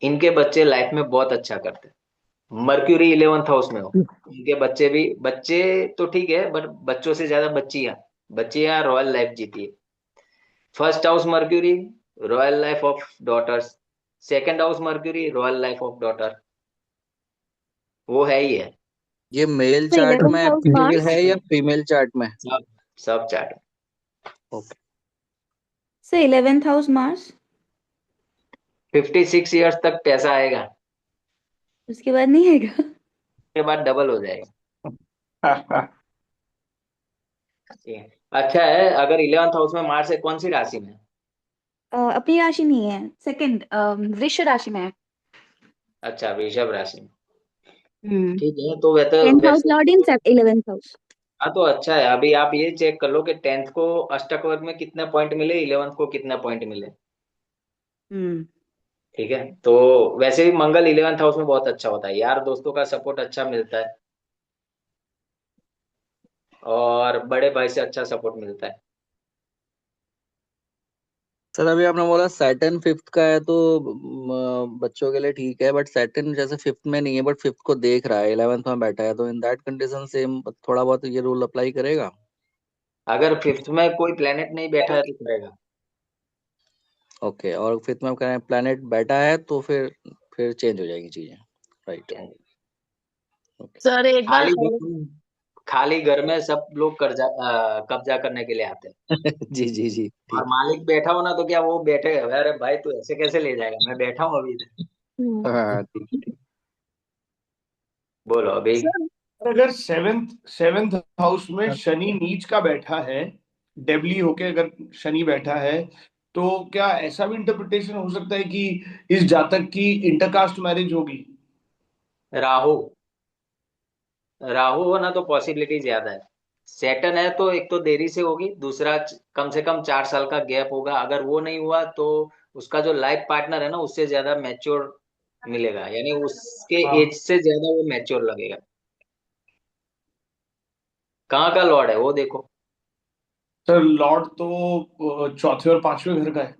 इनके बच्चे लाइफ में बहुत अच्छा करते हैं। मर्क्यूरी इलेवेंथ हाउस में हो, ठीक। उनके बच्चे भी, बच्चे तो ठीक है बट बच्चों से ज्यादा बच्चियां, बच्चियां रॉयल लाइफ जीती है। First house Mercury, royal life of daughters. Second house Mercury, royal life of daughter. वो है ही है। ये मेल तो चार्ट 11th में हाउस एप्लीकेबल मार्स, है या फीमेल चार्ट में? सब सब चार्ट। ओके। से 11th हाउस मार्स, 56 ईयर्स तक पैसा आएगा, उसके बाद नहीं आएगा? उसके बाद डबल हो जाएगा। ठीक है। अच्छा है, अगर इलेवेंथ हाउस में मार्स है, कौन सी राशि में? अपनी राशि नहीं है, सेकंड वृष राशि में है। अच्छा, वृषभ राशि में। हम्म। ठीक है, तो वैसे 10th हाउस वैसे लॉर्ड इन 11th हाउस। हाँ, तो अच्छा है। अभी आप ये चेक कर लो कि टेंथ को अष्टक वर्ग में कितने पॉइंट मिले, इलेवेंथ को कितने पॉइंट मिले। हम्म। ठीक है, तो वैसे भी मंगल इलेवेंथ हाउस में बहुत अच्छा होता है, यार दोस्तों का सपोर्ट अच्छा मिलता है, और बड़े भाई से अच्छा सपोर्ट मिलता है। सर अभी आपने बोला सैटर्न फिफ्थ का है, तो बच्चों के लिए ठीक है, बट सैटर्न जैसे फिफ्थ में नहीं है बट फिफ्थ को देख रहा है, 11th में बैठा है, तो इन दैट कंडीशन सेम थोड़ा बहुत ये रूल अप्लाई करेगा? अगर फिफ्थ में कोई प्लेनेट नहीं बैठा है तो करेगा। ओके, और फिफ्थ में करें प्लैनेट बैठा है तो फिर चेंज हो जाएगी चीजें। राइट। ओके। सर एक बार खाली हेलो। खाली घर में सब लोग कब्जा करने के लिए आते हैं, जी जी जी और ठीक। मालिक बैठा हो ना तो क्या वो बैठे, अरे भाई तू ऐसे कैसे ले जाएगा, मैं बैठा हूँ अभी इधर। हाँ ठीक है, ठीक। बोलो अभी। सर अगर सेवेंथ सेवेंथ हाउस में शनि नीच का बैठा है, डेबली होके अगर शनि बैठा है, तो क्या ऐसा भी इंटरप्रिटेशन हो सकता है कि इस जातक की इंटरकास्ट मैरिज होगी? राहु, राहु हो ना तो पॉसिबिलिटी ज्यादा है। सेटन है तो एक तो देरी से होगी, दूसरा कम से कम 4 साल का गैप होगा। अगर वो नहीं हुआ तो उसका जो लाइफ पार्टनर है ना उससे ज्यादा मैच्योर मिलेगा, यानी उसके हाँ एज से ज्यादा वो मैच्योर लगेगा। कहाँ का लॉर्ड है वो देखो। सर, लॉर्ड तो चौथे और पांचवें घर का है।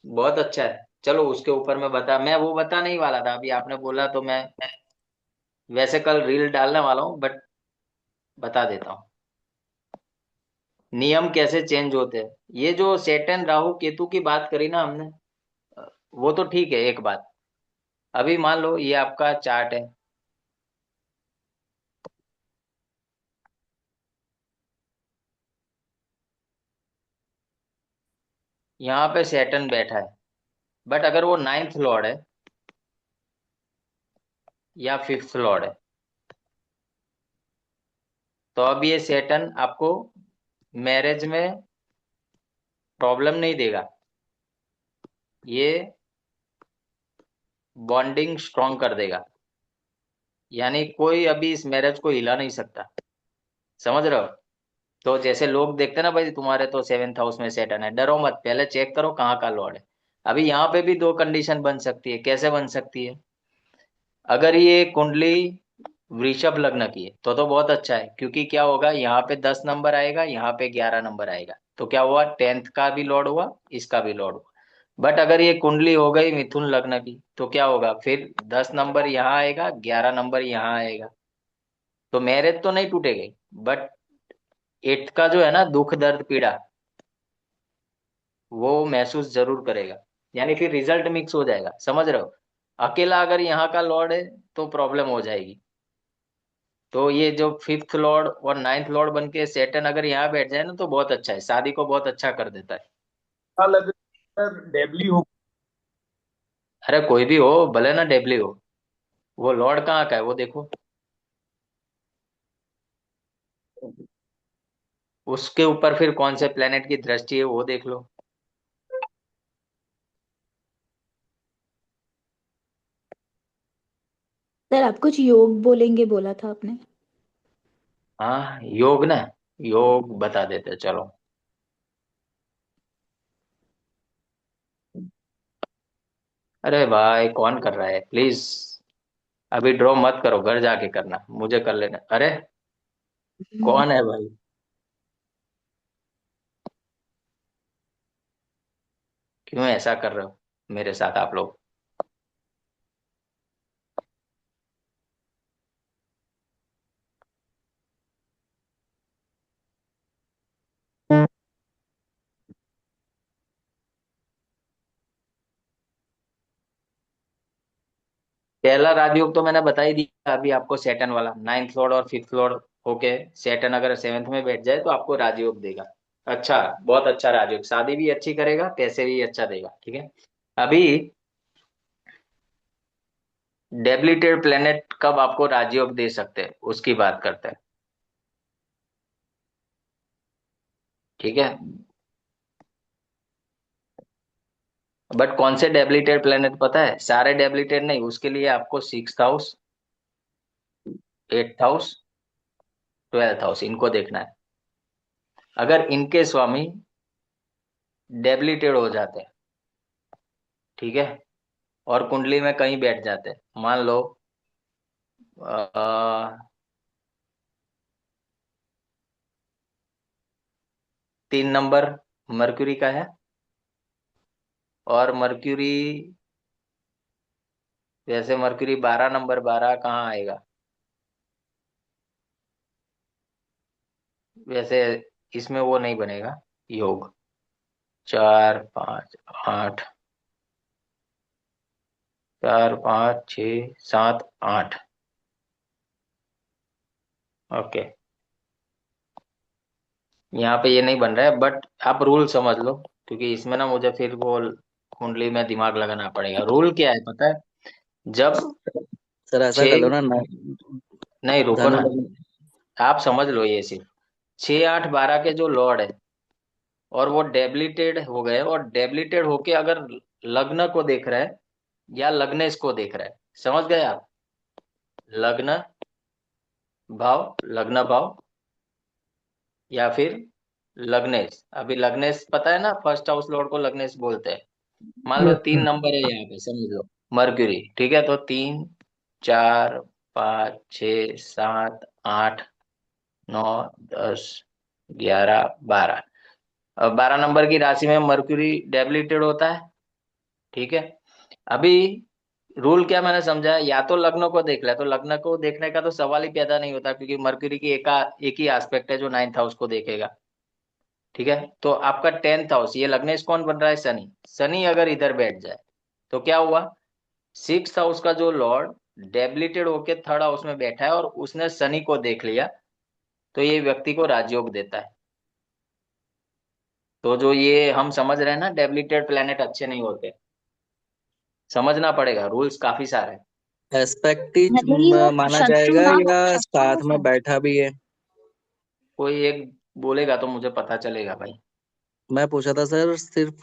बहुत अच्छा है, चलो उसके ऊपर मैं वो बता नहीं वाला था, अभी आपने बोला तो मैं वैसे कल रील डालने वाला हूँ, बट बता देता हूँ नियम कैसे चेंज होते हैं। ये जो सेटन राहु केतु की बात करी ना हमने, वो तो ठीक है एक बात। अभी मान लो ये आपका चार्ट है, यहाँ पे सेटन बैठा है, बट अगर वो नाइन्थ लॉर्ड है या फिफ्थ लॉर्ड है, तो अब ये सेटन आपको मैरिज में प्रॉब्लम नहीं देगा, ये बॉन्डिंग स्ट्रॉन्ग कर देगा। यानी कोई अभी इस मैरिज को हिला नहीं सकता, समझ रहे हो? तो जैसे लोग देखते हैं ना, भाई तुम्हारे तो सेवेंथ हाउस में सेटन है, डरो मत, पहले चेक करो कहाँ का लॉर्ड है। अभी यहाँ पे भी दो कंडीशन बन सकती है, कैसे बन सकती है? अगर ये कुंडली वृषभ लग्न की है तो बहुत अच्छा है, क्योंकि क्या होगा, यहाँ पे 10 नंबर आएगा, यहाँ पे 11 नंबर आएगा, तो क्या हुआ, टेंथ का भी लॉर्ड हुआ, इसका भी लॉर्ड हुआ। बट अगर ये कुंडली हो गई मिथुन लग्न की तो क्या होगा फिर? 10 नंबर यहाँ आएगा, 11 नंबर यहाँ आएगा, तो मैरिज तो नहीं टूटेगी, बट एट्थ का जो है ना दुख दर्द पीड़ा वो महसूस जरूर करेगा। यानी फिर रिजल्ट मिक्स हो जाएगा, समझ रहे हो? अकेला अगर यहाँ का लॉर्ड है तो प्रॉब्लम हो जाएगी। तो ये जो फिफ्थ लॉर्ड और नाइन्थ लॉर्ड बन के सेटन अगर यहाँ बैठ जाए ना तो बहुत अच्छा है, शादी को बहुत अच्छा कर देता है। क्या लग रहा है सर, डेबली हो? अरे कोई भी हो, भले ना डेबली हो, वो लॉर्ड कहाँ का है वो देखो, उसके ऊपर फिर कौन से प्लेनेट की दृष्टि है वो देख लो। सर आप कुछ योग बोलेंगे बोला था आपने। हाँ योग ना, योग बता देते चलो। अरे भाई कौन कर रहा है प्लीज, अभी ड्रॉ मत करो, घर जाके करना, मुझे कर लेना। अरे कौन है भाई? क्यों ऐसा कर रहे हो मेरे साथ आप लोग? पहला राजयोग तो मैंने बता ही दिया अभी आपको, सेटन वाला, नाइन्थ लॉर्ड और फिफ्थ लॉर्ड होके सेटन अगर सेवेंथ में बैठ जाए तो आपको राजयोग देगा। अच्छा, बहुत अच्छा राजयोग, शादी भी अच्छी करेगा, पैसे भी अच्छा देगा, ठीक है। अभी डेबिलिटेड प्लेनेट कब आपको राजयोग दे सकते हैं उसकी बात करते हैं, ठीक है। बट कौन से डेबिलिटेड प्लेनेट पता है? सारे डेबिलिटेड नहीं, उसके लिए आपको six house, eighth house, twelfth house इनको देखना है। अगर इनके स्वामी डेबिलिटेड हो जाते हैं, ठीक है, और कुंडली में कहीं बैठ जाते हैं, मान लो अ, 3 नंबर मर्क्यूरी का है, और मर्क्यूरी, वैसे मर्क्यूरी 12 नंबर, 12 कहाँ आएगा वैसे, इसमें वो नहीं बनेगा योग। 4 5 8, 4 5 6 7 8, ओके, यहाँ पे ये नहीं बन रहा है, बट आप रूल समझ लो, क्योंकि इसमें ना मुझे फिर वो कुंडली में दिमाग लगाना पड़ेगा। रूल क्या है पता है? जब सर ऐसा कर लो छह, ना, नहीं रुको धनु ना, लग्न। आप समझ लो, ये सिर्फ 6 8 12 के जो लॉर्ड है और वो डेबिलिटेड हो गए, और डेबिलिटेड होके अगर लग्न को देख रहा है या लग्नेश को देख रहा है, समझ गए आप? लग्न भाव, लग्न भाव, या फिर लग्नेश। अभी लग्नेश पता है ना, फर्स्ट हाउस लॉर्ड को लग्नेश बोलते हैं। मान लो यस तीन सर। नंबर है यहाँ पे, समझ लो मर्क्यूरी, ठीक है, तो 3 4 5 6 7 8 9 10 11 12। अब 12 नंबर की राशि में मर्क्यूरी डेबिलिटेड होता है, ठीक है। अभी रूल क्या मैंने समझा, या तो लग्न को देख ले, तो लग्न को देखने का तो सवाल ही पैदा नहीं होता, क्योंकि मर्क्यूरी की एक ही एस्पेक्ट है जो नाइन्थ हाउस को देखेगा, ठीक है। तो आपका 10th हाउस, ये लग्नेश कौन बन रहा है? शनि। शनि अगर इधर बैठ जाए तो क्या हुआ? सिक्स हाउस का जो लॉर्ड डेबिलिटेड होके थर्ड हाउस में बैठा है और उसने शनि को देख लिया, तो ये व्यक्ति को राजयोग देता है। तो जो ये हम समझ रहे हैं ना, डेबिलिटेड प्लेनेट अच्छे नहीं होते, समझना पड़ेगा, रूल्स काफी सारे हैं। एस्पेक्ट ही भले ही वो माना शत्रु जाएगा ना हो, या शत्रु हो साथ में सर। बैठा भी है? कोई एक बोलेगा तो मुझे पता चलेगा भाई। मैं पूछा था सर, सिर्फ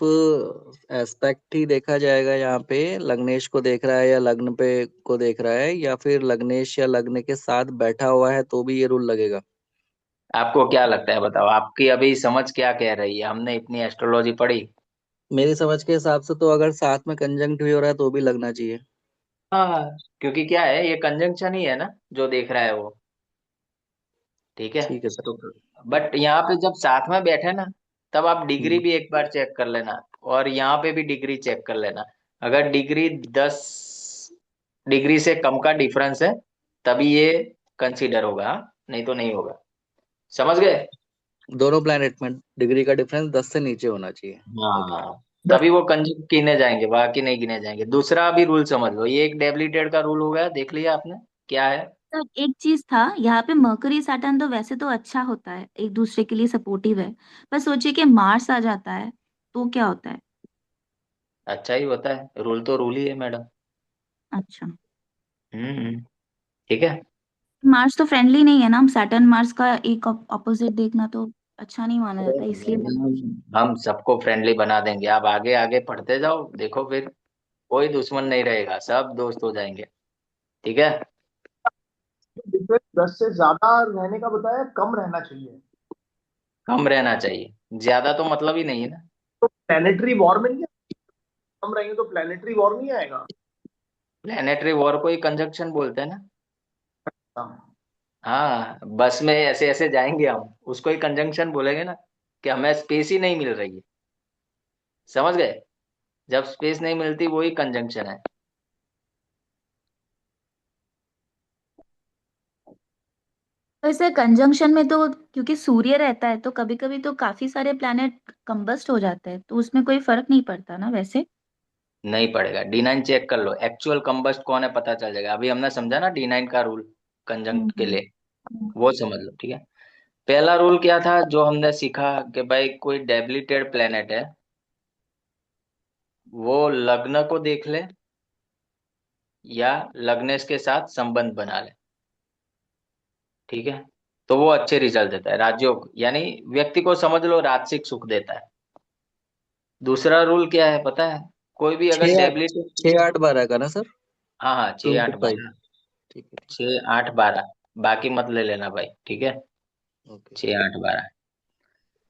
एस्पेक्ट ही देखा जाएगा यहाँ पे, लग्नेश को देख रहा है या लग्न पे को देख रहा है, या फिर लग्नेश या लग्न के साथ बैठा हुआ है तो भी ये रूल लगेगा? आपको क्या लगता है बताओ, आपकी अभी समझ क्या कह रही है? हमने इतनी एस्ट्रोलॉजी पढ़ी। मेरी समझ के हिसाब से तो अगर साथ में कंजंक्ट भी हो रहा है तो भी लगना चाहिए। हाँ, क्योंकि क्या है, ये कंजंक्शन ही है ना जो देख रहा है वो, ठीक है। ठीक है सर। तो बट यहाँ पे जब साथ में बैठे ना, तब आप डिग्री भी एक बार चेक कर लेना, और यहाँ पे भी डिग्री चेक कर लेना। अगर डिग्री 10 डिग्री से कम का डिफरेंस है तभी ये कंसीडर होगा, हाँ? नहीं तो नहीं होगा। समझ गए? दोनों प्लैनेट में डिग्री का डिफरेंस 10 से नीचे होना चाहिए। ओके। हाँ, तभी वो कंजक्ट गिने जाएंगे, बाकी नहीं गिने जाएंगे। दूसरा भी रूल समझ लो, ये एक डेबिलिटेड का रूल हो गया, देख लिया आपने क्या है? सर एक चीज था यहाँ पे, मरकरी सैटर्न तो वैसे तो अच्छा होता है, एक दूसरे के लिए सपोर्टिव है, पर सोचिए कि मार्स आ जाता है तो क्या होता है? अच्छा ही होता है, रूल तो रूल ही है मैडम। अच्छा। ठीक है। मार्स तो फ्रेंडली नहीं है ना, हम सैटर्न मार्स का एक ऑपोजिट देखना तो अच्छा नहीं माना अरे जाता, इसलिए मैं हम सबको फ्रेंडली बना देंगे, आप आगे आगे पढ़ते जाओ, देखो फिर कोई दुश्मन नहीं रहेगा, सब दोस्त हो जाएंगे। ठीक है। डिफरेंस 10 से ज्यादा रहने का बताया, कम रहना चाहिए। कम रहना चाहिए, ज्यादा तो मतलब ही नहीं है ना। तो प्लेनेटरी वॉर में नहीं, कम रहेंगे तो प्लेनेटरी वॉर नहीं आएगा। प्लेनेटरी वॉर को ही कंजक्शन बोलते हैं ना। हाँ। हाँ, बस में ऐसे ऐसे जाएंगे हम, उसको ही कंजंक्शन बोलेंगे ना, कि हमें स्पेस ही नहीं मिल रही है। समझ गए? जब स्पेस नहीं मिलती वही कंजंक्शन है। वैसे कंजंक्शन में तो क्योंकि सूर्य रहता है तो कभी कभी तो काफी सारे प्लैनेट कंबस्ट हो जाते हैं, तो उसमें कोई फर्क नहीं पड़ता ना वैसे। नहीं पड़ेगा, D9 चेक कर लो, एक्चुअल कंबस्ट कौन है पता चल जाएगा। अभी हमने समझा ना D9 का रूल कंजंक्ट के हम्म। लिए, वो समझ लो। ठीक है। पहला रूल क्या था जो हमने सीखा, कि भाई कोई डेबिलिटेड प्लेनेट है, वो लग्न को देख ले या लग्नेश के साथ संबंध बना ले। ठीक है। तो वो अच्छे रिजल्ट देता है, राजयोग यानी व्यक्ति को समझ लो राजसिक सुख देता है। दूसरा रूल क्या है पता है? कोई भी अगर 6 8 डेबिलिटी, 6 8 12 का ना सर? हाँ हाँ, 2 to 5। 6 8 12, ठीक है, ठीक 6 8 12, बाकी मत ले लेना भाई। ठीक है। है। ओके। 6 8 12।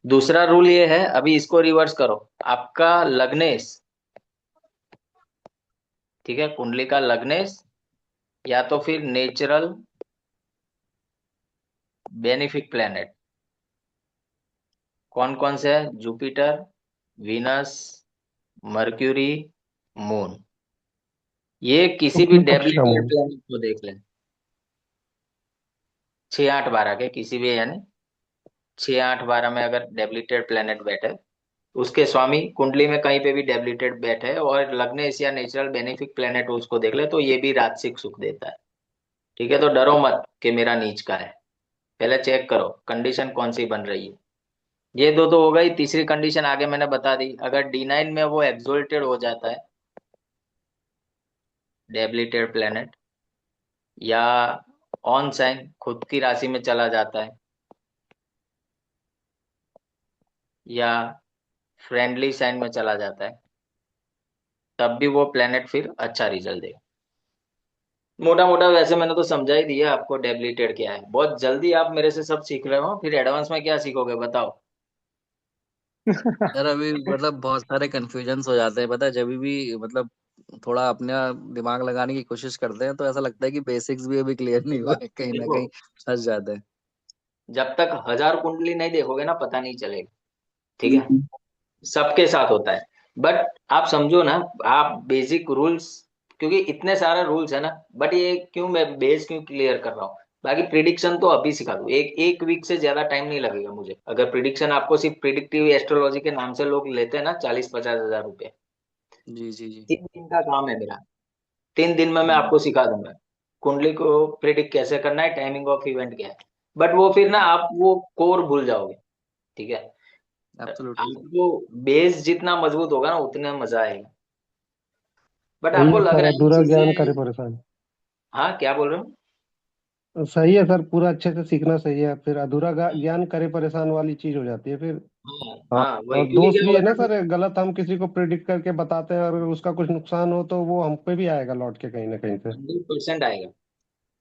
दूसरा रूल ये है, अभी इसको रिवर्स करो, आपका लग्नेश, ठीक है, कुंडली का लग्नेश या तो फिर नेचुरल बेनिफिक प्लेनेट कौन कौन से है? Jupiter, Venus, mercury, moon. ये किसी भी शुक्ल पक्ष का डेबिलिटेड मूल। प्लेनेट को देख लें, 6 8 12 के किसी भी, यानी 6 8 12 में अगर डेबिलिटेड प्लेनेट बैठे, उसके स्वामी कुंडली में कहीं पे भी डेबिलिटेड बैठे और लग्नेश या नेचुरल बेनिफिक प्लेनेट उसको देख ले, तो ये भी राजसिक सुख देता है। ठीक है। तो डरो मत कि मेरा नीच का है, पहले चेक करो कंडीशन कौन सी बन रही है। ये दो तो हो गई, तीसरी कंडीशन आगे मैंने बता दी, अगर D9 में वो एक्सोल्टेड हो जाता है डेबिलिटेड प्लेनेट, या ऑन साइन खुद की राशि में चला जाता है, या फ्रेंडली साइन में चला जाता है, तब भी वो प्लेनेट फिर अच्छा रिजल्ट देगा। मोटा मोटा वैसे मैंने तो समझा ही दिया आपको डेबिलिटेड क्या है। बहुत जल्दी आप मेरे से सब सीख रहे हो, फिर एडवांस में क्या सीखोगे बताओ? यार अभी मतलब बहुत सारे कंफ्यूजन्स हो जाते हैं, पता है, जब भी मतलब थोड़ा अपना दिमाग लगाने की कोशिश करते हैं तो ऐसा लगता है कि बेसिक्स भी अभी क्लियर नहीं हुए, कहीं ना देखो, कहीं फंस जाते हैं। जब तक 1000 कुंडली नहीं देखोगे ना पता नहीं चलेगा। ठीक है। सबके साथ होता है, बट आप समझो ना, आप बेसिक रूल्स, क्योंकि इतने सारे रूल्स है ना, बट ये क्यों मैं बेस क्यों क्लियर कर रहा हूँ, बाकी प्रिडिक्शन तो अभी सिखा दूं, एक वीक से ज्यादा टाइम नहीं लगेगा मुझे। अगर प्रिडिक्शन आपको सिर्फ प्रिडिक्टिव एस्ट्रोलॉजी के नाम से लोग लेते हैं ना 40 50 हजार रुपए, जी जी जी। 3 दिन का काम है मेरा, 3 दिन में मैं हम्म। आपको सिखा दूंगा कुंडली को प्रिडिक्ट कैसे करना है, टाइमिंग ऑफ इवेंट क्या है। बट वो फिर ना आप वो कोर भूल जाओगे। ठीक है। Absolutely sir. आपको बेस जितना मजबूत होगा ना उतना मजा आएगा। बट सही आपको है लग सर, रहा है ये अधूरा ज्ञान करे चीजें, परेशान। हाँ क्या बोल रहे हो? सही है सर, पूरा अच्छे से सीखना सही है, फिर अधूरा ज्ञान करे परेशान वाली चीज हो जाती है फिर। हाँ हाँ। हाँ, वही और क्योंकि दोष क्या भी है होता ना है, सर, गलत हम किसी को प्रिडिक्ट करके बताते हैं और उसका कुछ नुकसान हो तो वो हम पे भी आएगा लौट के कहीं ना कहीं से। 100% आएगा।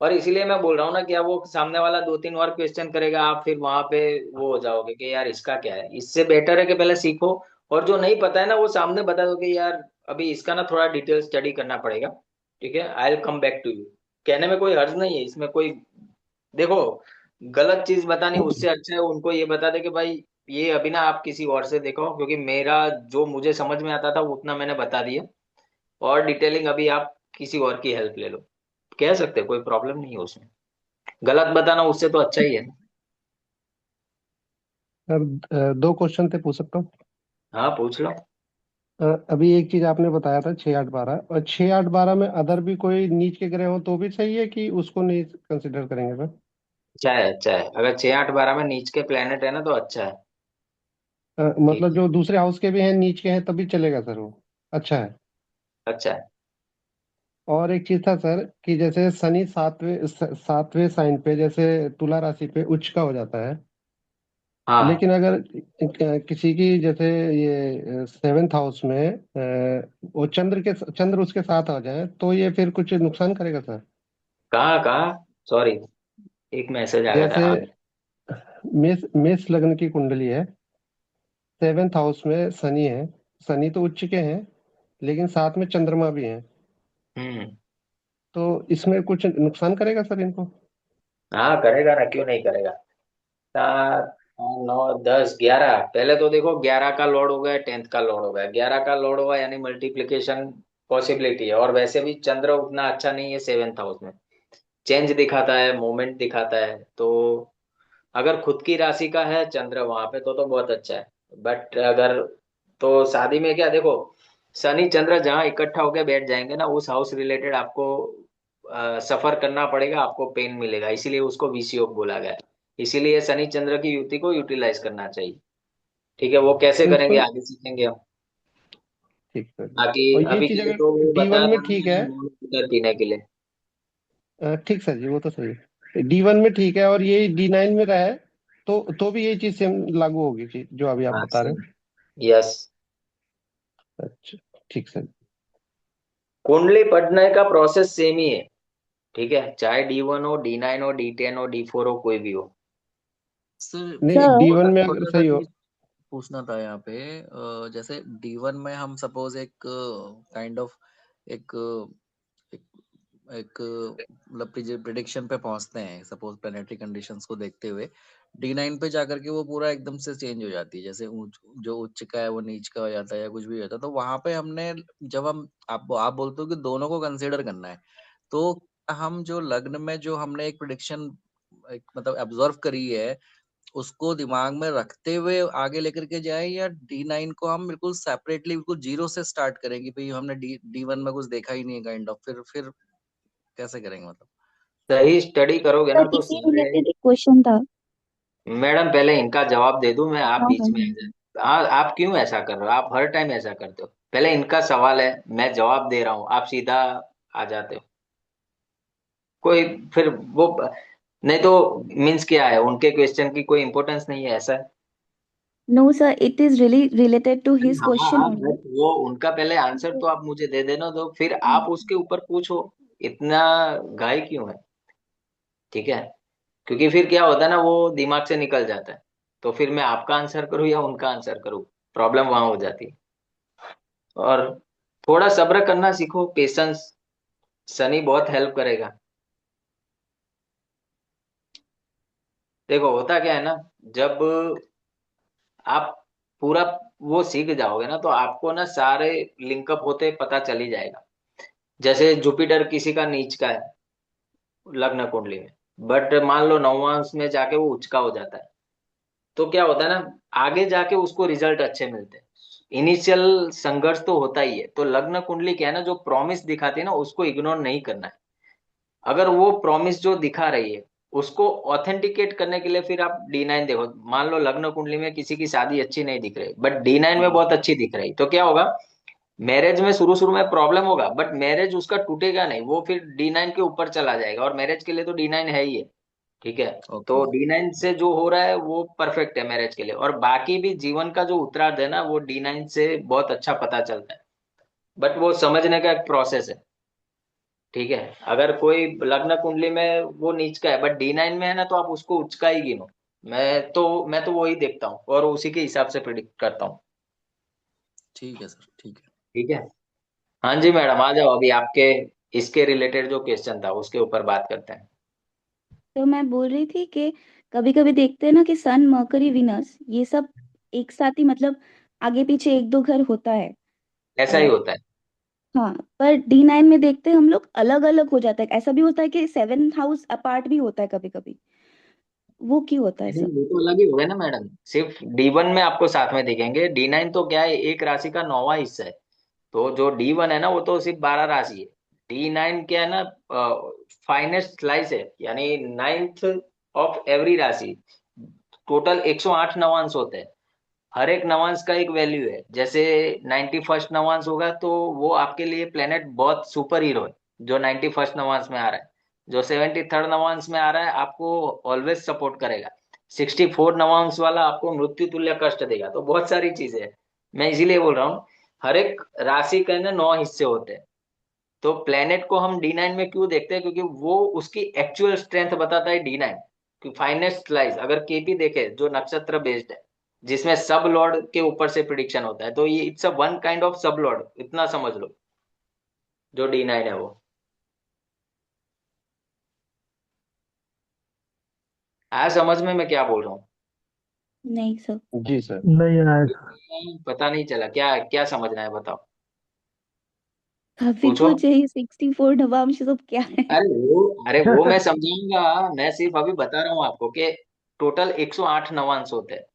और इसीलिए मैं बोल रहा हूँ ना, क्या वो सामने वाला 2 3 और क्वेश्चन करेगा, आप फिर वहां पे वो हो जाओगे कि यार इसका क्या है। इससे बेटर है कि पहले सीखो, और जो नहीं पता है ना वो सामने बता दो कि यार अभी इसका ना थोड़ा डिटेल स्टडी करना पड़ेगा। ठीक है, I will come back to you. कहने में कोई हर्ज नहीं है इसमें कोई। देखो, गलत चीज बतानी उससे अच्छा है उनको ये बता दे कि भाई ये अभी ना आप किसी और से देखो, क्योंकि मेरा जो मुझे समझ में आता था उतना मैंने बता दिया, और डिटेलिंग अभी आप किसी और की हेल्प ले लो। कह सकते हैं, कोई प्रॉब्लम नहीं है उसमें, गलत बताना उससे तो अच्छा ही है ना। सर 2 क्वेश्चन थे, पूछ सकता हूँ? हाँ पूछ लो। अभी एक चीज आपने बताया था 6 8 12, और 6 8 12 में अदर भी कोई नीच के ग्रह हो तो भी सही है कि उसको नहीं कंसिडर करेंगे सर? अच्छा है, अच्छा है, अगर 6 8 12 में नीच के प्लेनेट है ना तो अच्छा है। ठीक मतलब है, जो दूसरे हाउस के भी हैं, नीच के हैं, तभी चलेगा सर वो? अच्छा है। अच्छा है। और एक चीज था सर कि जैसे शनि सातवें साइन पे, जैसे तुला राशि पे उच्च का हो जाता है, हाँ, लेकिन अगर किसी की जैसे ये 7th हाउस में वो चंद्र उसके साथ आ जाए तो ये फिर कुछ नुकसान करेगा सर? कहाँ कहाँ, सॉरी, एक मैसेज आ गया था, जैसे हाँ। मेष मेष लग्न की कुंडली है, 7th हाउस में शनि है, शनि तो उच्च के हैं, लेकिन साथ में चंद्रमा भी है, हम्म। तो इसमें कुछ नुकसान करेगा सर इनको? हाँ करेगा ना, क्यों नहीं करेगा। 7 9 10 11, पहले तो देखो 11 का लॉर्ड हो गया, 10th का लॉर्ड हो गया, 11 का लॉर्ड हुआ यानी मल्टीप्लिकेशन पॉसिबिलिटी है, और वैसे भी चंद्र उतना अच्छा नहीं है 7th हाउस में, चेंज दिखाता है, मूवमेंट दिखाता है, तो अगर खुद की राशि का है चंद्र वहां पे तो बहुत अच्छा है। बट अगर, तो शादी में क्या देखो, शनि चंद्र जहां इकट्ठा होके बैठ जाएंगे ना, उस हाउस रिलेटेड आपको सफर करना पड़ेगा, आपको पेन मिलेगा, इसीलिए उसको विष योग बोला गया है। इसीलिए शनि चंद्र की युति को यूटिलाइज करना चाहिए। ठीक है, वो कैसे तो करेंगे इसको आगे सीखेंगे हम। ठीक सर। बाकी और ये अभी चीज के लिए अगर तो वो D1 बताया में था ठीक है, ना पीने के लिए। ठीक सर जी, वो तो सही है, D1 में ठीक है, और ये D9 में रहा है तो भी यही चीज सेम लागू होगी जो अभी आप हाँ बता रहे सही, यस। हैं? अच्छा, ठीक सर। कुंडली पढ़ने का प्रोसेस सेम ही है, ठीक है, चाहे D1 हो, D9 हो, D10 हो, D4 हो, कोई भी हो। सर नहीं, एक सर D1 छोटा में अगर छोटा सा सही हो। चीज पूछना था यहाँ पे। जैसे D1 में हम सपोज एक काइंड ऑफ एक एक, एक मतलब प्रिडिक्शन पे पहुंचते हैं, सपोज प्लेनेटरी कंडीशंस को देखते हुए D9 पे जाकर के वो पूरा एकदम से चेंज हो जाती है, जैसे जो उच्च का है वो नीच का हो जाता है या कुछ भी हो जाता है, तो वहां पे हमने जब हम आप बोलते हो कि दोनों को कंसिडर करना है, तो हम जो लग्न में जो हमने एक प्रिडिक्शन एक मतलब ऑब्जर्व करी है, उसको दिमाग में रखते हुए आगे लेकर के जाए, या D9 को हम बिल्कुल सेपरेटली बिल्कुल जीरो से स्टार्ट करेंगे, भाई हमने D1 में कुछ देखा ही नहीं है काइंड ऑफ, फिर कैसे करेंगे मतलब? सही स्टडी करोगे ना सर तो इसी सारे। रिलेटेड एक क्वेश्चन था। मैडम पहले इनका जवाब दे दूं मैं, आप हाँ हाँ बीच में आ जाए। हाँ, आप क्यों ऐसा कर रहे हो, आप हर टाइम ऐसा करते हो, पहले इनका सवाल है, मैं जवाब दे रहा हूँ, आप सीधा आ जाते हो। कोई फिर वो नहीं तो मीन्स क्या है, उनके क्वेश्चन की कोई इंपॉर्टेंस नहीं है, ऐसा है। No sir, it is really related to his हाँ क्वेश्चन हाँ, ओनली। बट वो उनका पहले आंसर तो आप मुझे दे देना, दो फिर आप उसके ऊपर पूछो, इतना घाई क्यों है। ठीक है, क्योंकि फिर क्या होता है ना, वो दिमाग से निकल जाता है, तो फिर मैं आपका आंसर करूँ या उनका आंसर करूँ, प्रॉब्लम वहां हो जाती है। और थोड़ा सब्र करना सीखो, पेशेंस, शनि बहुत हेल्प करेगा। देखो होता क्या है ना, जब आप पूरा वो सीख जाओगे ना, तो आपको ना सारे लिंकअप होते पता चल ही जाएगा। जैसे जुपिटर किसी का नीच का है लग्न कुंडली में, बट मान लो 9वां में जाके वो उच्च का हो जाता है, तो क्या होता है ना, आगे जाके उसको रिजल्ट अच्छे मिलते हैं। इनिशियल संघर्ष तो होता ही है, तो लग्न कुंडली क्या है ना, जो प्रॉमिस दिखाती है ना उसको इग्नोर नहीं करना है। अगर वो प्रॉमिस जो दिखा रही है उसको ऑथेंटिकेट करने के लिए फिर आप D9 देखो, मान लो लग्न कुंडली में किसी की शादी अच्छी नहीं दिख रही बट D9 में बहुत अच्छी दिख रही, तो क्या होगा, मैरिज में शुरू शुरू में प्रॉब्लम होगा, बट मैरिज उसका टूटेगा नहीं, वो फिर D9 के ऊपर चला जाएगा, और मैरिज के लिए तो D9 है ही है। ठीक है, तो ओके। D9 से जो हो रहा है वो परफेक्ट है मैरिज के लिए, और बाकी भी जीवन का जो उत्तरार्ध है ना वो D9 से बहुत अच्छा पता चलता है, बट वो समझने का एक प्रोसेस है। ठीक है, अगर कोई लग्न कुंडली में वो नीच का है बट D9 में है ना, तो आप उसको उच्च का ही गिनो। मैं तो वही देखता हूँ और उसी के हिसाब से प्रिडिक्ट करता हूँ। ठीक है सर, ठीक है। ठीक है, हाँ जी मैडम, आ जाओ, अभी आपके इसके रिलेटेड जो क्वेश्चन था उसके ऊपर बात करते हैं। तो मैं बोल रही थी कि कभी कभी देखते हैं ना कि सन मरकरी विनस ये सब एक साथ ही मतलब आगे पीछे एक दो घर होता है। ऐसा ही होता है। हाँ, पर D9 में देखते हैं हम लोग अलग अलग हो जाता है। ऐसा भी होता है कि 7th हाउस अपार्ट भी होता है कभी कभी। वो क्यों होता है नहीं, सब? वो तो अलग ही हो गए ना मैडम, सिर्फ D1 में आपको साथ में दिखेंगे। D9 तो क्या है, एक राशि का 9वां हिस्सा है। तो जो D1 है ना, वो तो सिर्फ 12 राशि है। D9 क्या है ना, फाइनेस्ट स्लाइस है, यानी नाइन्थ ऑफ एवरी राशि। टोटल 108 नवांश होते हैं। हर एक नवांश का एक वैल्यू है। जैसे 91st नवांश होगा तो वो आपके लिए प्लेनेट बहुत सुपर हीरो है, जो 91st नवांश में आ रहा है। जो 73rd नवांश में आ रहा है आपको ऑलवेज सपोर्ट करेगा। 64 नवांश वाला आपको मृत्यु तुल्य कष्ट देगा। तो बहुत सारी चीजें हैं। मैं इसीलिए बोल रहा हूँ, हर एक राशि के ना 9 हिस्से होते हैं। तो प्लेनेट को हम D9 में क्यों देखते हैं, क्योंकि वो उसकी एक्चुअल स्ट्रेंथ बताता है D9 कि फाइनेस्ट लाइज। अगर केपी देखे जो नक्षत्र बेस्ड है, जिसमें सब लॉर्ड के ऊपर से प्रिडिक्शन होता है, तो ये it's a one kind of सब लॉर्ड, इतना समझ लो, जो D9 है वो। आया समझ में मैं क्या बोल रहा हूँ? नहीं सर, जी सर। नहीं आया। पता नहीं चला क्या क्या समझना है, बताओ। अभी पूछो। तो चाहिए 64 नवांश सब क्या है? अरे वो मैं समझाऊंगा। मैं सिर्फ अभी बता रहा हूँ आपको कि टोटल 108 नवांश होते हैं।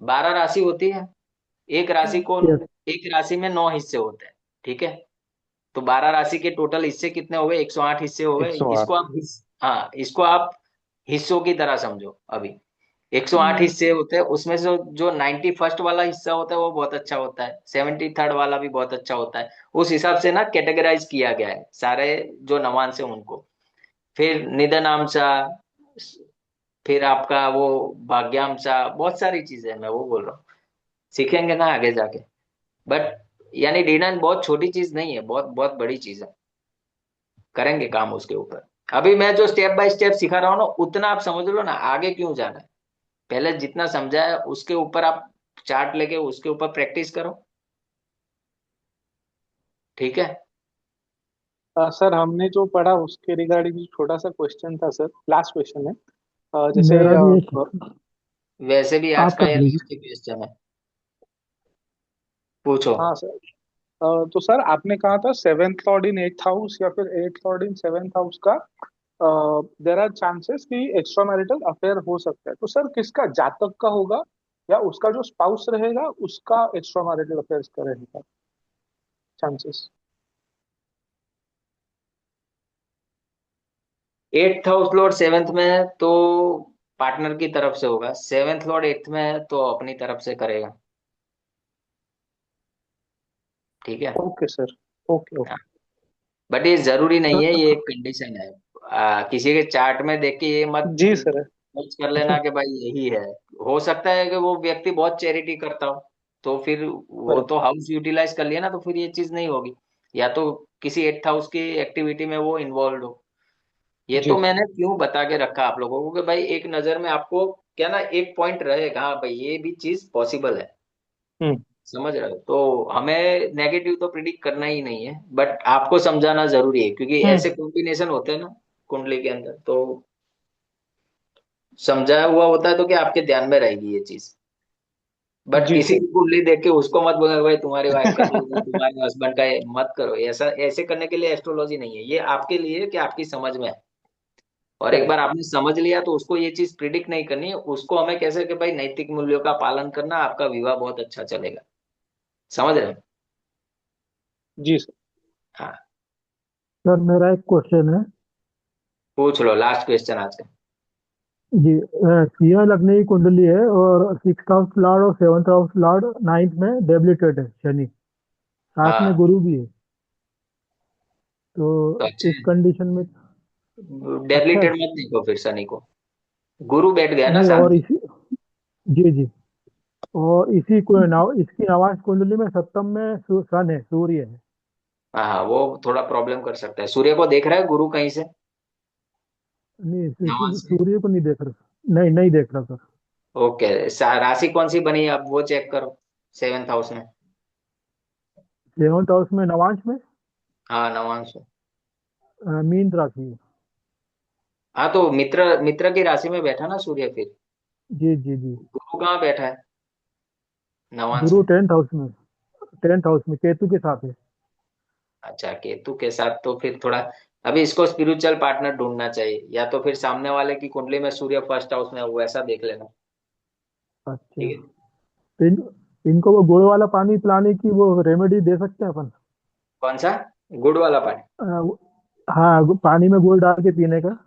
12 राशि होती है। एक राशि को, यस। एक राशि में 9 हिस्से होते हैं। ठीक है। तो 12 राशि के टोटल हिस्से कितने हो गए? 108 हिस्से हो गए। 108। हाँ, इसको आप हिस्सों की तरह समझो अभी। 108 हिस्से होते हैं, उसमें से जो 91st वाला हिस्सा होता है वो बहुत अच्छा होता है। 73rd वाला भी बहुत अच्छा होता है। उस हिसाब से ना कैटेगराइज किया गया है सारे जो नवांश है उनको। फिर निधनांशा, फिर आपका वो भाग्यांशा, बहुत सारी चीजें हैं, मैं वो बोल रहा हूँ। सीखेंगे ना आगे जाके। बट यानी D9 बहुत छोटी चीज नहीं है, बहुत बहुत बड़ी चीज है। करेंगे काम उसके ऊपर। अभी मैं जो स्टेप बाय स्टेप सिखा रहा हूँ ना, उतना आप समझ लो ना, आगे क्यों जाना है। पहले जितना समझा है उसके ऊपर आप चार्ट लेके उसके ऊपर प्रैक्टिस करो। ठीक है। सर हमने जो पढ़ा उसके रिगार्डिंग छोटा सा क्वेश्चन था सर, लास्ट क्वेश्चन है। जैसे मेरा भी एक वैसे भी आज आप का कर ये लीजिए। लास्ट क्वेश्चन है। पूछो। हाँ सर, तो सर आपने कहा था 7th लॉर्ड इन 8th हाउस या फिर 8th लॉर्ड इन 7th हाउस का देर आर चांसेस कि एक्स्ट्रा मैरिटल अफेयर हो सकता है। तो सर किसका, जातक का होगा या उसका जो स्पाउस रहेगा उसका एक्स्ट्रा मैरिटल अफेयर्स का रहेगा chances? 8th house Lord 7th में है तो पार्टनर की तरफ से होगा। 7th लॉर्ड 8th में है तो अपनी तरफ से करेगा। ठीक है। Okay sir, okay okay. But ये जरूरी नहीं है, सर ये एक कंडीशन है। किसी के चार्ट में देख के ये मत जी सर। सोच कर लेना कि भाई यही है। हो सकता है कि वो व्यक्ति बहुत चैरिटी करता हो, तो फिर वो करेक्ट। तो हाउस यूटिलाइज कर लिया ना, तो फिर ये चीज नहीं होगी। या तो किसी 8th हाउस की एक्टिविटी में वो इन्वॉल्व हो। ये जी तो सर। मैंने क्यों बता के रखा आप लोगों को कि भाई एक नजर में आपको क्या ना, एक पॉइंट रहेगा, हाँ भाई ये भी चीज पॉसिबल है। हम्म। समझ रहे हो? तो हमें नेगेटिव तो प्रिडिक्ट करना ही नहीं है, बट आपको समझाना जरूरी है, क्योंकि हम्म। ऐसे कॉम्बिनेशन होते हैं ना कुंडली के अंदर, तो समझाया हुआ होता है तो क्या आपके ध्यान में रहेगी ये चीज। बट जी किसी सर। की कुंडली देख के उसको मत बोलो भाई तुम्हारी वाइफ का ये, तुम्हारे हस्बैंड का ये, मत करो ऐसा। ऐसे करने के लिए एस्ट्रोलॉजी नहीं है, ये आपके लिए कि आपकी समझ में है। और एक बार करेक्ट। आपने समझ लिया तो उसको ये चीज प्रिडिक्ट नहीं करनी है, उसको हमें कैसे कि भाई नैतिक मूल्यों का पालन करना, आपका विवाह बहुत अच्छा चलेगा। समझ रहे हैं? जी सर। हाँ। सर मेरा एक क्वेश्चन है। पूछ लो, लास्ट क्वेश्चन आज का। जी सिंह लग्न की कुंडली है और 6th हाउस लॉर्ड और 7th हाउस लॉर्ड 9th में डेबिलिटेड है शनि, साथ में हाँ गुरु भी है। तो तो अच्छा इस कंडीशन में है, अच्छा है। डेबिलिटेड मत देखो फिर शनि को। गुरु बैठ गया ना नहीं साथ और में। इसी जी जी और इसी को इसकी नवांश कुंडली में सप्तम में सन है, सूर्य है। हाँ हाँ, वो थोड़ा प्रॉब्लम कर सकता है। सूर्य को देख रहा है गुरु कहीं से? नहीं नवांश में। सूर्य को नहीं देख रहा, नहीं नहीं देख रहा सर। ओके, राशि कौन सी बनी है अब वो चेक करो, 7th हाउस में। 7th हाउस में नवांश में हाँ नवांश में। मीन राशि है। हाँ तो मित्र मित्र की राशि में बैठा ना सूर्य, फिर जी जी जी। गुरु कहाँ बैठा है? नवांश गुरु में। 10th हाउस में, 10th हाउस में केतु के साथ है। अच्छा, केतु के साथ तो फिर थोड़ा अभी इसको स्पिरिचुअल पार्टनर ढूंढना चाहिए, या तो फिर सामने वाले की कुंडली में सूर्य फर्स्ट हाउस में है, वैसा देख लेना। अच्छा। ठीक है। तो इनको वो गुड़ वाला पानी पिलाने की वो रेमेडी दे सकते हैं अपन? कौन सा? गुड़ वाला पानी? हाँ, पानी में गुड़ डाल के पीने का।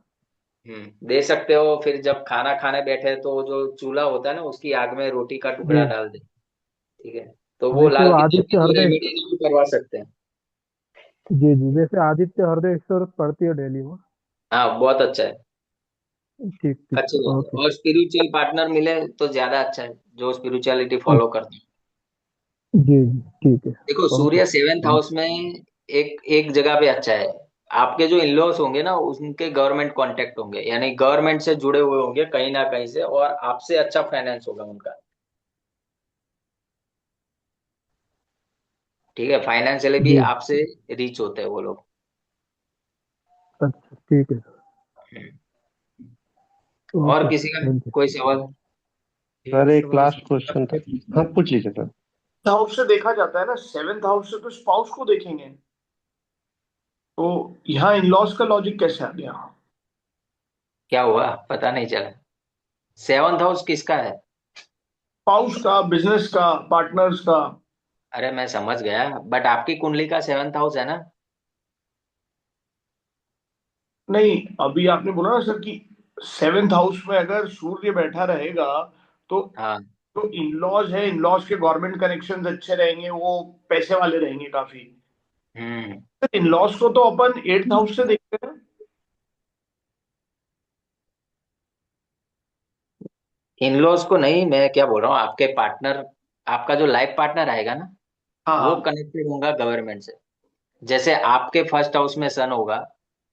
दे सकते हो। फिर जब खाना खाने बैठे तो जो चूल्हा होता है ना, उसकी आग में रोटी का टुकड़ा जी। डाल दे। ठीक है। तो वो वैसे लाल वो किताब की आदित्य तो हृदय। रेमेडी भी करवा सकते हैं। जी जी, वैसे आदित्य हृदय एक्सरसाइज पढ़ती है डेली वो। हाँ, बहुत अच्छा है। ठीक ठीक। अच्छी बात है, ओके। और स्पिरिचुअल पार्टनर मिले तो ज्यादा अच्छा है, जो स्पिरिचुअलिटी ओ, फॉलो करते हैं। जी जी ठीक है। देखो, ओके सूर्य सेवेंथ थैंक हाउस में एक एक जगह पे अच्छा है। आपके जो इनलॉस होंगे ना, उनके गवर्नमेंट कांटेक्ट होंगे, यानी गवर्नमेंट से जुड़े हुए होंगे कहीं ना कहीं से, और आपसे अच्छा फाइनेंस होगा उनका। ठीक है, फाइनेंशियली भी जी। आपसे रीच होते हैं वो लोग। अच्छा ठीक है। और ओके किसी का थैंक यू। कोई सवाल? सर एक एक सवाल लास्ट सर क्वेश्चन था। आपने पूछा। हाँ पूछ लीजिए सर। हाउस से देखा जाता है ना, सेवेंथ हाउस से तो स्पाउस को देखेंगे। तो यहाँ इन लॉज का लॉजिक कैसे आ गया? क्या हुआ, पता नहीं चला। सेवंथ हाउस किसका है? स्पाउस का, बिजनेस का, पार्टनर्स का। अरे मैं समझ गया, बट आपकी कुंडली का सेवंथ हाउस है ना। नहीं, अभी आपने बोला ना सर कि सेवेंथ हाउस में अगर सूर्य बैठा रहेगा तो हाँ। जो इन लॉज है, इन लॉज के गवर्नमेंट कनेक्शन अच्छे रहेंगे, वो पैसे वाले रहेंगे काफी। हम्म। इन लॉज को तो अपन एट्थ हाउस से देखते हैं। इन-लॉज को नहीं, मैं क्या बोल रहा हूँ, आपके पार्टनर, आपका जो लाइफ पार्टनर आएगा ना, हाँ वो हाँ। कनेक्टेड होगा गवर्नमेंट से। जैसे आपके फर्स्ट हाउस में सन होगा,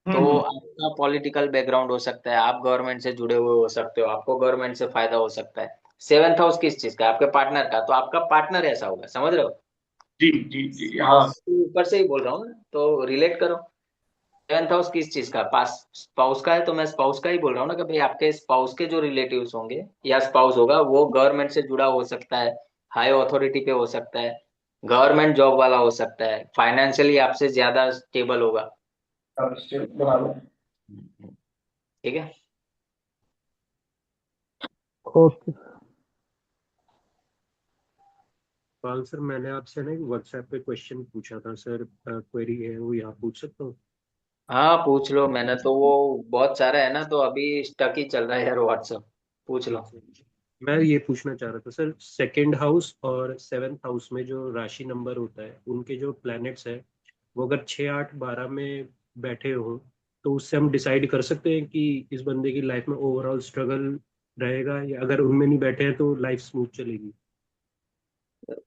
तो हम्म। आपका पॉलिटिकल बैकग्राउंड हो सकता है, आप गवर्नमेंट से जुड़े हुए हो सकते हो, आपको गवर्नमेंट से फायदा हो सकता है। सेवेंथ हाउस किस चीज का? आपके पार्टनर का, तो आपका पार्टनर ऐसा होगा, समझ रहे हो? जी जी जी हाँ। स्पाउस के ऊपर से ही बोल रहा हूँ ना, तो रिलेट करो। सेवेंथ हाउस किस चीज का? पास स्पाउस का है, तो मैं स्पाउस का ही बोल रहा हूँ ना, कि भाई आपके स्पाउस के जो रिलेटिव्स होंगे या स्पाउस होगा, वो गवर्नमेंट से जुड़ा हो सकता है, हाई अथॉरिटी पे हो सकता है, गवर्नमेंट जॉब वाला हो सकता है, फाइनेंशियली आपसे ज्यादा स्टेबल होगा। बराबर। ठीक है। ओके। पाल सर, मैंने आपसे ना व्हाट्सएप पे क्वेश्चन पूछा था सर, क्वेरी है वो यहाँ पूछ सकता हूँ? हाँ पूछ लो, मैंने तो वो बहुत सारा है ना, तो अभी स्टक ही चल रहा है यार व्हाट्सअप। पूछ लो। मैं ये पूछना चाह रहा था सर, सेकंड हाउस और सेवेंथ हाउस में जो राशि नंबर होता है, उनके जो प्लैनेट्स है, वो अगर 6 8 12 में बैठे हो, तो उससे हम डिसाइड कर सकते हैं कि इस बंदे की लाइफ में ओवरऑल स्ट्रगल रहेगा, या अगर उनमें नहीं बैठे हैं तो लाइफ स्मूथ चलेगी?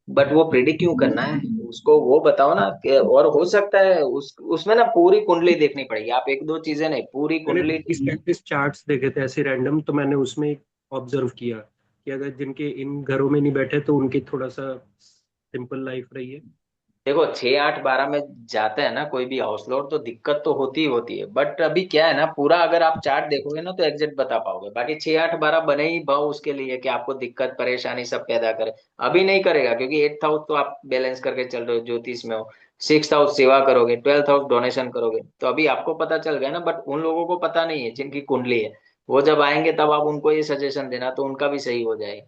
बट वो प्रिडिक्ट क्यों करना है उसको, वो बताओ ना कि, और हो सकता है उसमें ना पूरी कुंडली देखनी पड़ेगी, आप एक दो चीजें नहीं, पूरी मैंने कुंडली। 30 35 चार्ट्स देखे थे ऐसे रैंडम, तो मैंने उसमें ऑब्जर्व किया कि अगर जिनके इन घरों में नहीं बैठे तो उनकी थोड़ा सा सिंपल लाइफ रही है। देखो, 6 8 12 में जाते हैं ना कोई भी हाउस लोड, तो दिक्कत तो होती ही होती है, बट अभी क्या है ना, पूरा अगर आप चार्ट देखोगे ना तो एग्जैक्ट बता पाओगे। बाकी 6 8 12 बने ही भाव उसके लिए कि आपको दिक्कत परेशानी सब पैदा करे। अभी नहीं करेगा, क्योंकि एट्थ हाउस तो आप बैलेंस करके चल रहे हो, ज्योतिष में हो। सिक्स हाउस सेवा करोगे, ट्वेल्थ हाउस डोनेशन करोगे, तो अभी आपको पता चल गया ना, बट उन लोगों को पता नहीं है जिनकी कुंडली है। वो जब आएंगे तब आप उनको ये सजेशन देना, तो उनका भी सही हो जाएगा।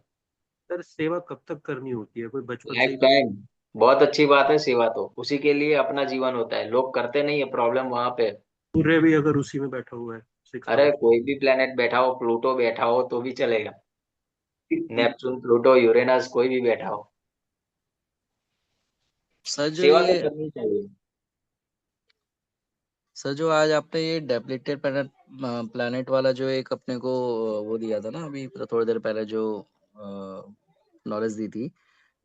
सर सेवा कब तक करनी होती है? कोई बचपन से लाइफ ही कर? टाइम। बहुत अच्छी बात है, सेवा तो उसी के लिए अपना जीवन होता है, लोग करते नहीं है, प्रॉब्लम वहां पे। सूर्य भी अगर उसी में बैठा हुआ है, सिक्स अरे हाउस में? कोई भी प्लेनेट बैठा हो, प्लूटो बैठा हो तो भी चलेगा। नेपच्यून, प्लूटो, यूरेनस, कोई भी बैठा हो, सर जो सेवा तो ये करनी चाहिए। सर जो आज आपने ये डेप्लीटेड प्लैनेट प्लैनेट वाला जो एक अपने को वो दिया था ना अभी थोड़ी देर पहले जो नॉलेज दी थी,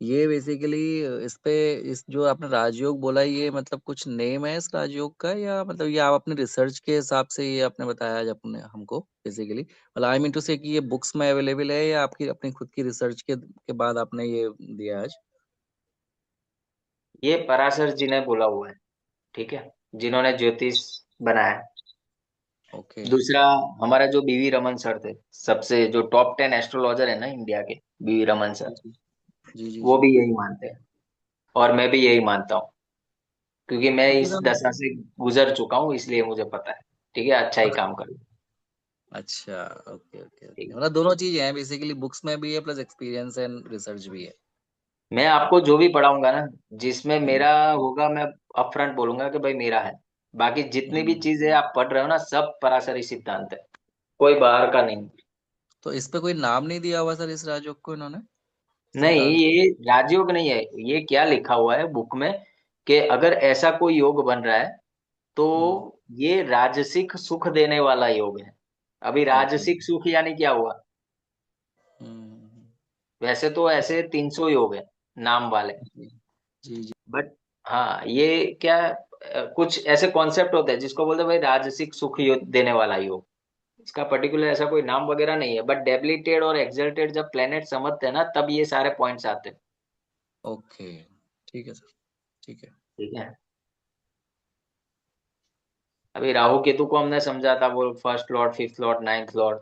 ये बेसिकली इस पे इस जो आपने राजयोग बोला, ये मतलब कुछ नेम है इस राजयोग का, या मतलब ये आप अपने रिसर्च के हिसाब से ये आपने बताया आज अपने हमको बेसिकली, मतलब आई मीन टू से कि ये बुक्स में अवेलेबल है या आपकी अपनी खुद की रिसर्च के बाद आपने ये दिया आज? ये पराशर जी ने बोला हुआ है। ठीक है, जिन्होंने ज्योतिष बनाया। ओके। दूसरा, हमारा जो बीवी रमन सर थे, सबसे जो टॉप 10 एस्ट्रोलॉजर है ना इंडिया के, बीवी रमन सर, जी जी जी वो जी। भी यही मानते हैं और मैं भी यही मानता हूँ, क्योंकि मैं तो फिर इस हम दशा से गुजर चुका हूँ, इसलिए मुझे पता है। ठीक है, अच्छा ही काम कर। अच्छा, ओके ओके ओके, ठीक। मतलब दोनों चीज हैं बेसिकली, बुक्स में भी है प्लस एक्सपीरियंस एंड रिसर्च भी है। मैं आपको जो भी पढ़ाऊंगा ना, जिसमें हम्म मेरा होगा, मैं अपफ्रंट बोलूंगा कि भाई मेरा है। बाकी जितनी भी हम्म। चीजें आप पढ़ रहे हो ना, सब पराशरी सिद्धांत है, कोई बाहर का नहीं। तो इस पे कोई नाम नहीं दिया हुआ सर इस राजयोग को इन्होंने, नहीं, सिद्धांत को? ये राजयोग नहीं है। ये क्या लिखा हुआ है बुक में, कि अगर ऐसा कोई योग बन रहा है तो हम्म। ये राजसिक सुख देने वाला योग है। अभी ओके। राजसिक सुख यानी क्या हुआ? हम्म। वैसे तो ऐसे 300 योग है नाम वाले, जी जी जी। बट हाँ, ये क्या, कुछ ऐसे कॉन्सेप्ट होते हैं जिसको बोलते हैं भाई राजसिक सुख देने वाला योग। इसका पर्टिकुलर ऐसा कोई नाम वगैरह नहीं है, बट डेबिलिटेड और एक्सल्टेड जब प्लेनेट समझते हैं ना, तब ये सारे पॉइंट्स आते हैं। ओके, ठीक है सर, ठीक है। ठीक है। अभी राहु केतु को हमने समझा था, वो first Lord, fifth Lord, ninth Lord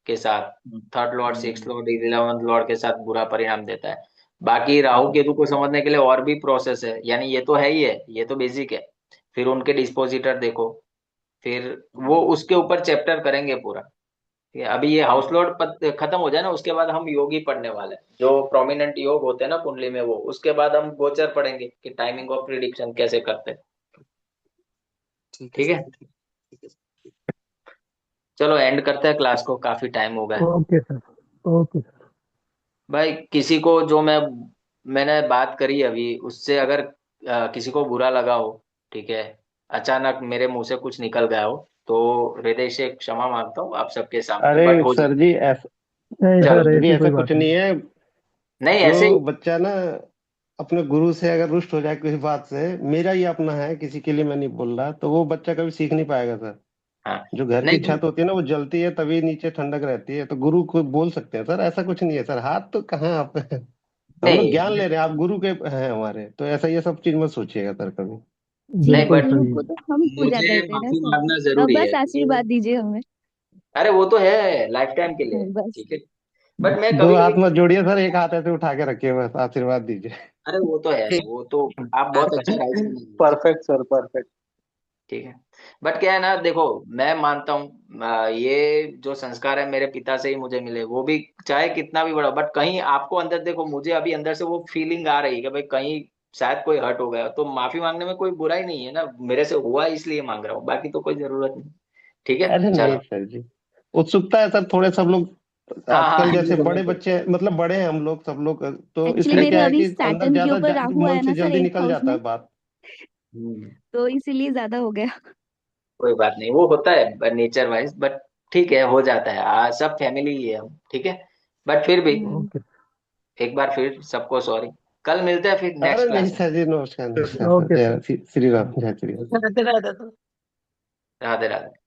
के साथ, हम्म थर्ड लॉर्ड, सिक्स हम्म लॉर्ड, 11th लॉर्ड के साथ बुरा परिणाम देता है। बाकी राहु हम्म केतु को समझने के लिए और भी प्रोसेस है, यानी ये तो है ही है, ये तो बेसिक है। फिर उनके डिस्पोजिटर देखो, फिर वो हम्म उसके ऊपर चैप्टर करेंगे पूरा। ठीक है, अभी ये हाउस लॉर्ड खत्म हो जाए ना, उसके बाद हम योग ही पढ़ने वाले हैं, जो प्रोमिनेंट योग होते हैं ना कुंडली में, वो उसके बाद हम गोचर पढ़ेंगे कि टाइमिंग ऑफ प्रिडिक्शन कैसे करते हैं। ठीक है ठीक सर, है, ठीक है सर। चलो एंड करते हैं क्लास को, काफी टाइम हो गया। Okay sir, okay sir. भाई किसी को जो मैंने बात करी अभी, उससे अगर किसी को बुरा लगा हो, ठीक है, अचानक मेरे मुंह से कुछ निकल गया हो, तो हृदय से क्षमा मांगता हूँ आप सबके सामने, अरे बट हो सर जाए। जी, ऐसा नहीं चलो, सर, सर जी ऐसी ऐसा कोई कुछ बात नहीं। नहीं है। नहीं ऐसे ही। जो बच्चा ना अपने गुरु से अगर रुष्ट हो जाए किसी बात से, मेरा ही अपना है, किसी के लिए मैं नहीं बोल रहा, तो वो बच्चा कभी सीख नहीं पाएगा सर। हाँ, जो घर की नहीं छत होती है ना, वो जलती है तभी नीचे ठंडक रहती है, तो गुरु को बोल सकते हैं सर, ऐसा कुछ नहीं है सर, हाथ तो कहाँ आप हम लोग ज्ञान नहीं ले रहे हैं, आप गुरु के हैं हमारे, तो ऐसा ये सब चीज मत सोचिएगा सर कभी। नहीं, बिल्कुल बट गुरु सही को है। तो हम पूजा मुझे करते हैं ना माफी सर। मांगना अब जरूरी बस है, आशीर्वाद दीजिए हमें। अरे वो तो है, लाइफ टाइम के लिए। बस। ठीक है, बट मैं दो कभी हाथ कभी, मत जोड़िए सर, एक हाथ ऐसे उठा के रखिए, बस आशीर्वाद दीजिए। अरे वो तो है, वो तो आप बहुत अच्छा राइट समझ। Perfect sir, perfect. ठीक है, बट क्या है ना, देखो, मैं मानता हूँ ये जो संस्कार है मेरे पिता से ही मुझे मिले, वो भी चाहे कितना भी बड़ा, बट कहीं आपको अंदर देखो, मुझे अभी अंदर से वो फीलिंग आ रही है कि भाई कहीं शायद कोई हर्ट हो गया, तो माफी मांगने में कोई बुराई नहीं है ना, मेरे से हुआ इसलिए मांग रहा हूँ, बाकी तो कोई जरूरत नहीं। ठीक है, अरे नहीं चलो। सर जी, उत्सुकता है सर थोड़े, सब लोग हाँ हाँ, आजकल ये जैसे बड़े समझते हैं। बच्चे मतलब बड़े हैं हम लोग, सब लोग, तो एक्चुअली इसलिए मेरे क्या है अभी कि अंदर सैटर्न के ज्यादा ऊपर राहु मन आया ना से सर, जल्दी 8th निकल हाउस जाता में, है बात। हम्म, तो इसीलिए ज्यादा हो गया। कोई बात नहीं, वो होता है नेचर वाइज, बट ठीक है, हो जाता है, सब फैमिली ही है हम, ठीक है, बट फिर भी हम्म। ओके। एक बार फिर सबको सॉरी। कल मिलते हैं फिर अरे नेक्स्ट नहीं क्लास में। सर जी, नमस्कार नमस्कार सर, ओके सर। जय श्री राम, जय श्री राम। राधे राधे।